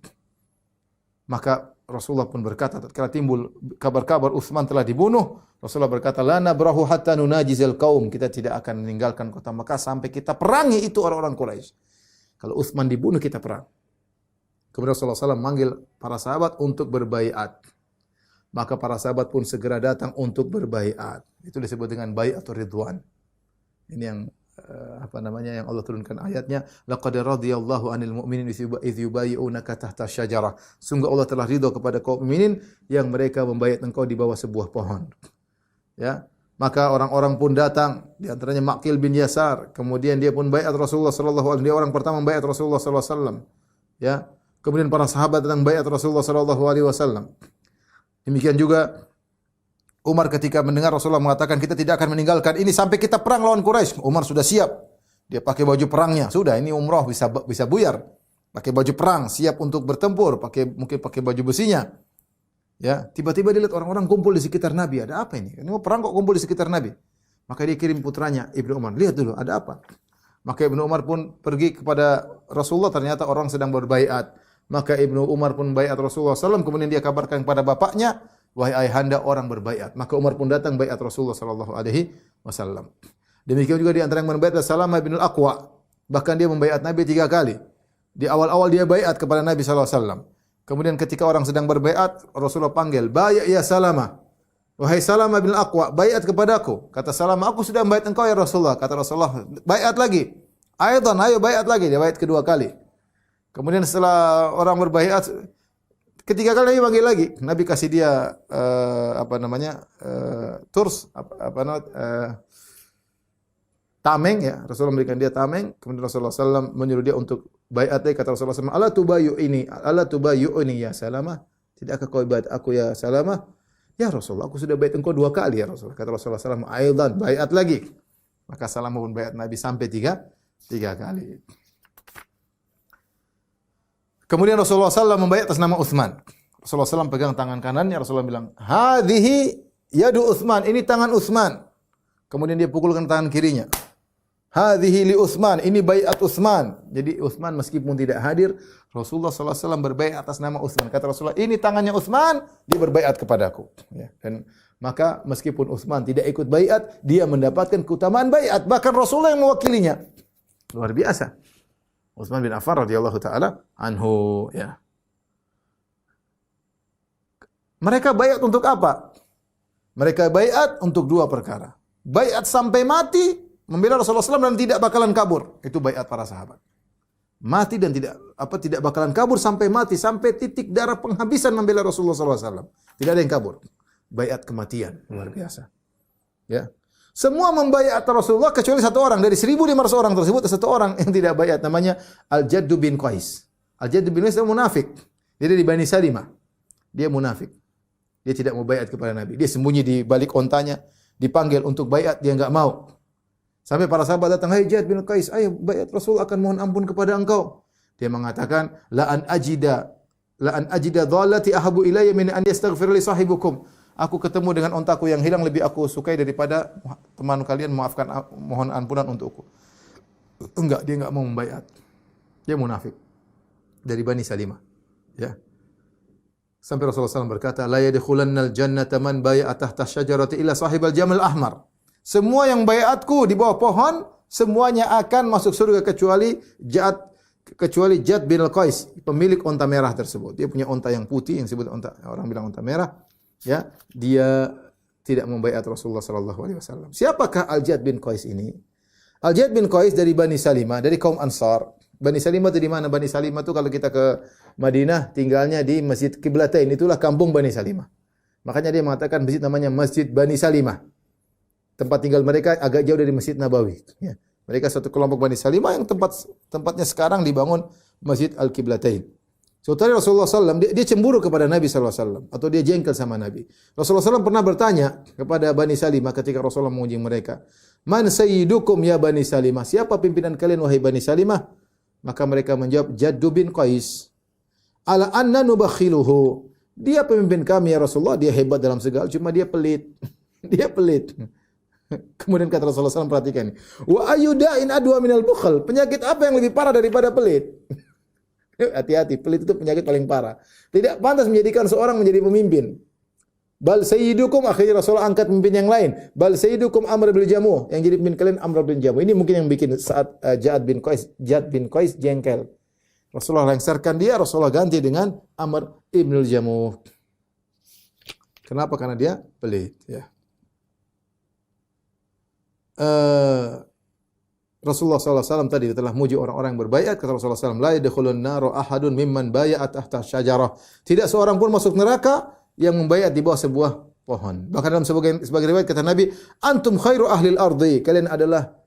Maka Rasulullah pun berkata, tatkala timbul kabar-kabar Utsman telah dibunuh, Rasulullah berkata, "La nabrahu hatta nunajizal qaum." Kita tidak akan meninggalkan kota Makkah sampai kita perangi itu orang-orang Quraisy. Kalau Utsman dibunuh, kita perang. Kemudian Rasulullah SAW manggil para sahabat untuk berbaiat. Maka para sahabat pun segera datang untuk berbaiat. Itu disebut dengan bai'atur ridwan. Ini yang yang Allah turunkan ayatnya, laqad radhiyallahu 'anil mu'minin idz yubayyi'unaka tahta syajarah. Sungguh Allah telah ridha kepada kaum mukminin yang mereka membaiat engkau di bawah sebuah pohon. Ya, maka orang-orang pun datang, di antaranya Maqil bin Yasar, kemudian dia pun baiat Rasulullah sallallahu alaihi wasallam, dia orang pertama baiat Rasulullah sallallahu alaihi wasallam. Ya, kemudian para sahabat datang baiat Rasulullah sallallahu alaihi wasallam. Demikian juga Umar ketika mendengar Rasulullah mengatakan kita tidak akan meninggalkan ini sampai kita perang lawan Quraisy. Umar sudah siap. Dia pakai baju perangnya. Sudah, ini umrah bisa buyar. Pakai baju perang, siap untuk bertempur, mungkin pakai baju besinya. Ya, tiba-tiba dia lihat orang-orang kumpul di sekitar Nabi. Ada apa ini? Ini mau perang kok kumpul di sekitar Nabi. Maka dia kirim putranya Ibnu Umar, lihat dulu ada apa. Maka Ibnu Umar pun pergi kepada Rasulullah, ternyata orang sedang berbaiat. Maka Ibnu Umar pun baiat Rasulullah SAW, kemudian dia kabarkan kepada bapaknya, wahai ayahanda orang berbaiat. Maka Umar pun datang baiat Rasulullah sallallahu alaihi wasallam. Demikian juga di antara yang membaiat Salamah bin Al-Aqwa. Bahkan dia membaiat Nabi 3 kali. Di awal-awal dia baiat kepada Nabi sallallahu alaihi wasallam. Kemudian ketika orang sedang berbaiat, Rasulullah panggil, "Baiat ya Salamah." Wahai Salamah bin Al-Aqwa, baiat kepadaku. Kata Salamah, "Aku sudah baiat engkau ya Rasulullah." Kata Rasulullah, "Baiat lagi." "Aidan, ayo baiat lagi." Dia baiat kedua kali. Kemudian setelah orang berbaiat, ketiga kali Nabi panggil lagi. Nabi kasih dia tameng ya. Rasulullah memberikan dia tameng. Kemudian Rasulullah SAW menyuruh dia untuk baiat lagi. Kata Rasulullah SAW, "Ala tubayyu'ini ya Salamah." Tidakkah kau baiat aku ya Salamah? "Ya Rasulullah, aku sudah baiat engkau 2 kali ya Rasulullah." Kata Rasulullah SAW, "Aidan, baiat lagi." Maka Salamah pun baiat Nabi sampai tiga kali. Kemudian Rasulullah SAW membaiat atas nama Utsman. Rasulullah SAW pegang tangan kanannya, Rasulullah bilang, "Hadhihi yadu Utsman." Ini tangan Utsman. Kemudian dia pukulkan tangan kirinya. "Hadhihi li Utsman." Ini baiat Utsman. Jadi Utsman meskipun tidak hadir, Rasulullah SAW berbaiat atas nama Utsman. Kata Rasulullah, "Ini tangannya Utsman, dia berbaiat kepadaku." Ya, dan maka meskipun Utsman tidak ikut baiat, dia mendapatkan keutamaan baiat. Bahkan Rasulullah yang mewakilinya. Luar biasa. Utsman bin Affan radhiyallahu taala anhu ya. Mereka baiat untuk apa? Mereka baiat untuk 2 perkara. Baiat sampai mati membela Rasulullah SAW dan tidak bakalan kabur. Itu baiat para sahabat. Mati dan tidak bakalan kabur sampai mati, sampai titik darah penghabisan membela Rasulullah SAW. Tidak ada yang kabur. Baiat kematian, luar biasa. Ya. Semua membaiat Rasulullah kecuali 1 orang. Dari 1.500 orang tersebut, 1 orang yang tidak baiat, namanya Al-Jadd bin Qais. Al-Jadd bin Qais itu munafik. Dia dari Bani Salimah. Dia munafik. Dia tidak mau baiat kepada Nabi. Dia sembunyi di balik ontanya, dipanggil untuk baiat, dia enggak mau. Sampai para sahabat datang, "Hai Jadd bin Qais, ayo baiat Rasul, akan mohon ampun kepada engkau." Dia mengatakan, la an ajida dhallati ahabu ilayya min an yastaghfir li sahibukum. Aku ketemu dengan ontaku yang hilang lebih aku sukai daripada teman kalian mohon ampunan untukku. Enggak, dia enggak mau membaiat. Dia munafik. Dari Bani Salimah. Ya. Sampai Rasulullah SAW berkata, "La yadkhulannal jannata man bai'a tahta syajarati illa sahibal jamal ahmar." Semua yang baiatku di bawah pohon semuanya akan masuk surga kecuali Jad bin Al-Qais, pemilik onta merah tersebut. Dia punya onta yang putih yang disebut onta, orang bilang onta merah. Ya, dia tidak membaiat Rasulullah sallallahu alaihi wasallam. Siapakah Al-Jad bin Qais ini? Al-Jad bin Qais dari Bani Salimah, dari kaum Ansar. Bani Salimah itu di mana? Bani Salimah itu kalau kita ke Madinah tinggalnya di Masjid Qiblatain, itulah kampung Bani Salimah. Makanya dia mengatakan masjid namanya Masjid Bani Salimah. Tempat tinggal mereka agak jauh dari Masjid Nabawi. Ya. Mereka satu kelompok Bani Salimah yang tempatnya sekarang dibangun Masjid Al-Qiblatain. Suatu hari Rasulullah SAW, dia cemburu kepada Nabi SAW. Atau dia jengkel sama Nabi. Rasulullah SAW pernah bertanya kepada Bani Salimah ketika Rasulullah menguji mereka. Man sayyidukum ya Bani Salimah? Siapa pimpinan kalian wahai Bani Salimah? Maka mereka menjawab, Jaddu bin Qais. Ala anna nubakhiluhu. Dia pemimpin kami ya Rasulullah. Dia hebat dalam segala, cuma dia pelit. Dia pelit. Kemudian kata Rasulullah SAW, perhatikan ini. Wa ayyuda'in adwa minal bukhal. Penyakit apa yang lebih parah daripada pelit? Hati-hati, pelit itu penyakit paling parah. Tidak pantas menjadikan seorang menjadi pemimpin. Bal sayyidukum, akhirnya Rasulullah angkat pemimpin yang lain. Bal sayyidukum Amr bin Jamuh. Yang jadi pemimpin kalian Amr bin Jamuh. Ini mungkin yang bikin saat Jad bin Qais jengkel. Rasulullah lengsarkan dia, Rasulullah ganti dengan Amr ibn Jamuh. Kenapa? Karena dia pelit. Ya. Rasulullah SAW tadi telah muji orang-orang yang berbaiat. Kata Rasulullah SAW, la yadkhulun naru ahadun mimman bai'at tahta syajarah. Tidak seorang pun masuk neraka yang membaiat di bawah sebuah pohon. Bahkan dalam sebagai riwayat kata Nabi, antum khairu ahlil ardi. Kalian adalah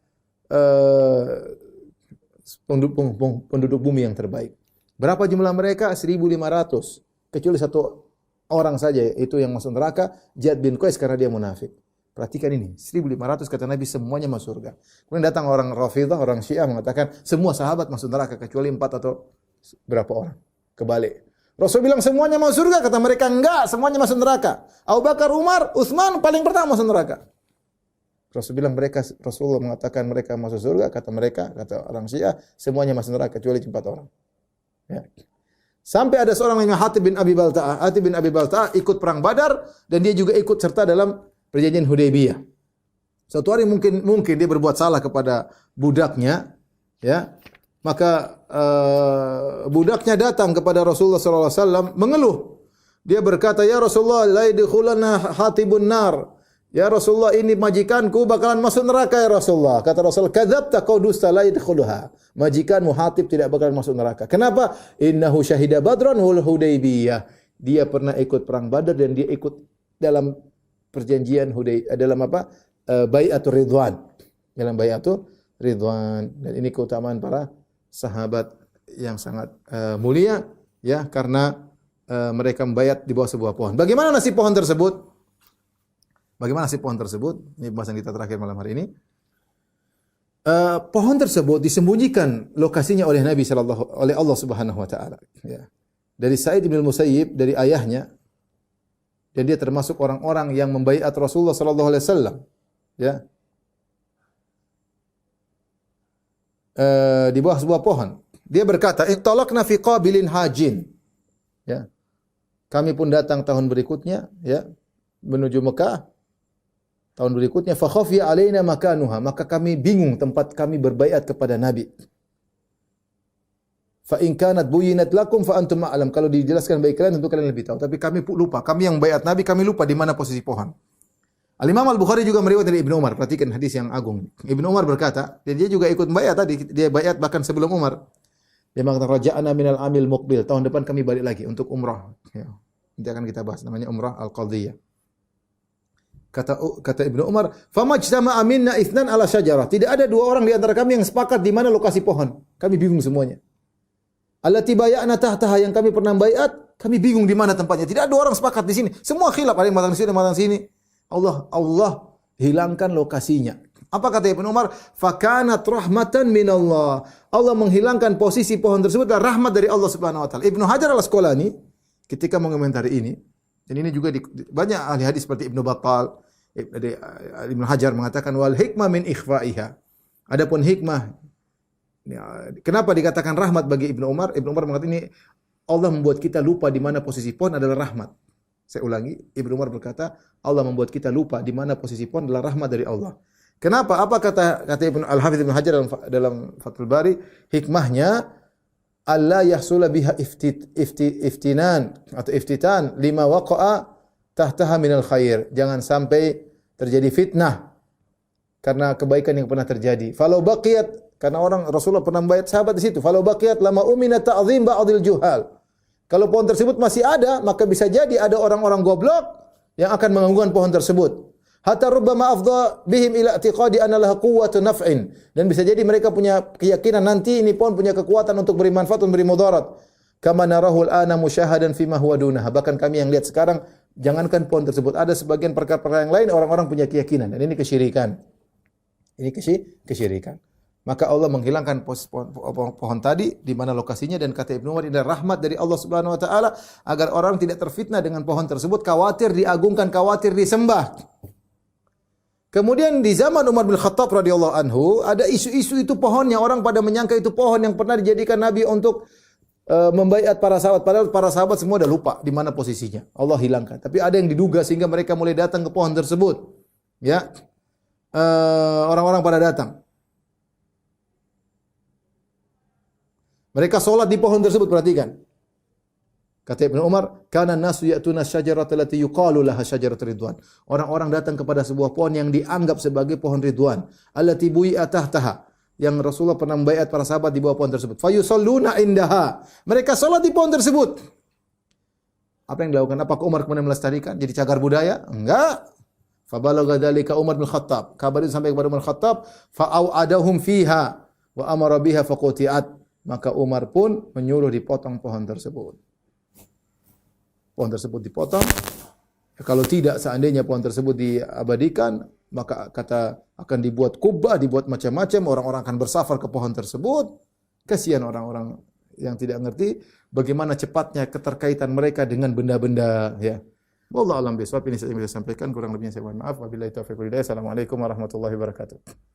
penduduk bumi yang terbaik. Berapa jumlah mereka? 1.500. Kecuali satu orang saja itu yang masuk neraka, Jad bin Qais, karena dia munafik. Perhatikan ini, 1.500 kata Nabi semuanya masuk surga. Kemudian datang orang Rafidah, orang Syiah mengatakan semua sahabat masuk neraka kecuali 4 atau berapa orang. Kebalik. Rasul bilang semuanya masuk surga, kata mereka enggak, semuanya masuk neraka. Abu Bakar, Umar, Utsman paling pertama masuk neraka. Rasulullah mengatakan mereka masuk surga, kata mereka, kata orang Syiah, semuanya masuk neraka kecuali 4 orang. Ya. Sampai ada seorang namanya Hatib bin Abi Balta'ah. Hatib bin Abi Balta'ah ikut perang Badar dan dia juga ikut serta dalam perjanjian Hudaybiyah. Suatu hari mungkin dia berbuat salah kepada budaknya, ya. Maka budaknya datang kepada Rasulullah sallallahu alaihi wasallam mengeluh. Dia berkata, "Ya Rasulullah, la yadkhuluna hatibun nar." Ya Rasulullah, ini majikanku bakalan masuk neraka ya Rasulullah. Kata Rasul, "Kadzabta, kau dusta, la yadkhuluha." Majikanmu Hatib tidak bakalan masuk neraka. Kenapa? Innahu syahida Badran wal Hudaybiyah. Dia pernah ikut perang Badar dan dia ikut dalam perjanjian dalam apa? Bai'atur Ridwan. Dalam Bai'atur Ridwan. Dan ini keutamaan para sahabat yang sangat mulia, ya, karena mereka membaiat di bawah sebuah pohon. Bagaimana nasib pohon tersebut? Ini pembahasan kita terakhir malam hari ini. Pohon tersebut disembunyikan lokasinya oleh Nabi oleh Allah Subhanahu wa taala, ya. Dari Sa'id bin Musayyib, dari ayahnya, dan dia termasuk orang-orang yang membaiat Rasulullah sallallahu alaihi wasallam, ya. Di bawah sebuah pohon. Dia berkata, "Intalaqna fi qabilin hajin." Ya. Kami pun datang tahun berikutnya, ya, menuju Mekah. Tahun berikutnya, fa khafiya alaina makanuha, maka kami bingung tempat kami berbaiat kepada Nabi. Fa in kanat buyinat lakum fa antum a'lam. Kalau dijelaskan bagi kalian tentu kalian lebih tahu, tapi kami lupa. Kami yang baiat Nabi, kami lupa di mana posisi pohon. Al-Imam Al-Bukhari juga meriwayatkan dari Ibnu Umar. Perhatikan hadis yang agung. Ibnu Umar berkata, dan dia juga ikut baiat tadi, dia baiat bahkan sebelum Umar. Dia mengatakan, "Raja'ana minal amil muqbil." Tahun depan kami balik lagi untuk umrah. Ya. Nanti akan kita bahas, namanya umrah al-qadhiyah. Kata Ibnu Umar, "Famajtama'a minna itsnan ala syajarah." Tidak ada dua orang di antara kami yang sepakat di mana lokasi pohon. Kami bingung semuanya. Allati bay'ana tahtaha, yang kami pernah baiat, kami bingung di mana tempatnya. Tidak ada dua orang sepakat di sini. Semua khilaf, ada yang mengatakan sini, mengatakan sini. Allah hilangkan lokasinya. Apa kata Ibnu Umar? Fakanat rahmatan minallah. Allah menghilangkan posisi pohon tersebut dan rahmat dari Allah Subhanahu wa taala. Ibnu Hajar Al-Asqalani ketika mengomentari ini, dan ini juga banyak ahli hadis seperti Ibnu Battal, Ibnu Hajar mengatakan wal hikmah min ikhfaiha. Adapun hikmah, kenapa dikatakan rahmat bagi Ibnu Umar? Ibnu Umar mengatakan ini Allah membuat kita lupa di mana posisi pohon adalah rahmat. Saya ulangi, Ibnu Umar berkata, Allah membuat kita lupa di mana posisi pohon adalah rahmat dari Allah. Kenapa? Apa kata Ibnu Al-Hafidz Ibnu Hajar dalam Fathul Bari? Hikmahnya alla yahsula biha iftinan atau iftitan lima waqa'a tahtaha minal khair. Jangan sampai terjadi fitnah karena kebaikan yang pernah terjadi. Falau baqiyat, karena Rasulullah pernah membayat sahabat di situ. Falau baqiyat lama umina ta'zim ba'dil juhal. Kalau pohon tersebut masih ada, maka bisa jadi ada orang-orang goblok yang akan mengganggukan pohon tersebut. Hatta rubbama afdha bihim ila i'tiqadi anna laha quwwatun naf'in. Dan bisa jadi mereka punya keyakinan nanti ini pohon punya kekuatan untuk beri manfaat, memberi mudarat. Kama narahu al-ana musyahadan fima huwa dunaha. Bahkan kami yang lihat sekarang, jangankan pohon tersebut, ada sebagian perkara-perkara yang lain orang-orang punya keyakinan, dan ini kesyirikan. Ini kesyirikan. Maka Allah menghilangkan pohon tadi di mana lokasinya, dan kata Ibnu Umar ini adalah rahmat dari Allah Subhanahu wa taala agar orang tidak terfitnah dengan pohon tersebut, khawatir diagungkan, khawatir disembah. Kemudian di zaman Umar bin Khattab radhiyallahu anhu ada isu-isu itu pohonnya, orang pada menyangka itu pohon yang pernah dijadikan Nabi untuk membaiat para sahabat, padahal para sahabat semua udah lupa di mana posisinya. Allah hilangkan. Tapi ada yang diduga sehingga mereka mulai datang ke pohon tersebut. Ya. Orang-orang pada datang. Mereka solat di pohon tersebut, perhatikan. Kata Ibnu Umar, kana nasu ya'tuna syajarata allati yuqalu laha syajaratur ridwan. Orang-orang datang kepada sebuah pohon yang dianggap sebagai pohon ridwan, allati bui'a tahtaha, yang Rasulullah pernah membaiat para sahabat di bawah pohon tersebut. Fayusalluna indaha. Mereka salat di pohon tersebut. Apa yang dilakukan? Apakah Umar kemudian melestarikan jadi cagar budaya? Enggak. Fabalagha dzalika Umar bin Khattab. Kabar itu sampai kepada Umar bin Khattab, fa'au'adahum fiha wa amara biha faquti'at. Maka Umar pun menyuruh dipotong pohon tersebut. Pohon tersebut dipotong. Kalau tidak, seandainya pohon tersebut diabadikan, maka kata akan dibuat kubah, dibuat macam-macam, orang-orang akan bersafar ke pohon tersebut. Kasihan orang-orang yang tidak ngerti bagaimana cepatnya keterkaitan mereka dengan benda-benda, ya. Wallahu a'lam bishawab. Ini saya bisa sampaikan, kurang lebihnya saya mohon maaf. Wabillahi taufiq wal hidayah. Assalamualaikum warahmatullahi wabarakatuh.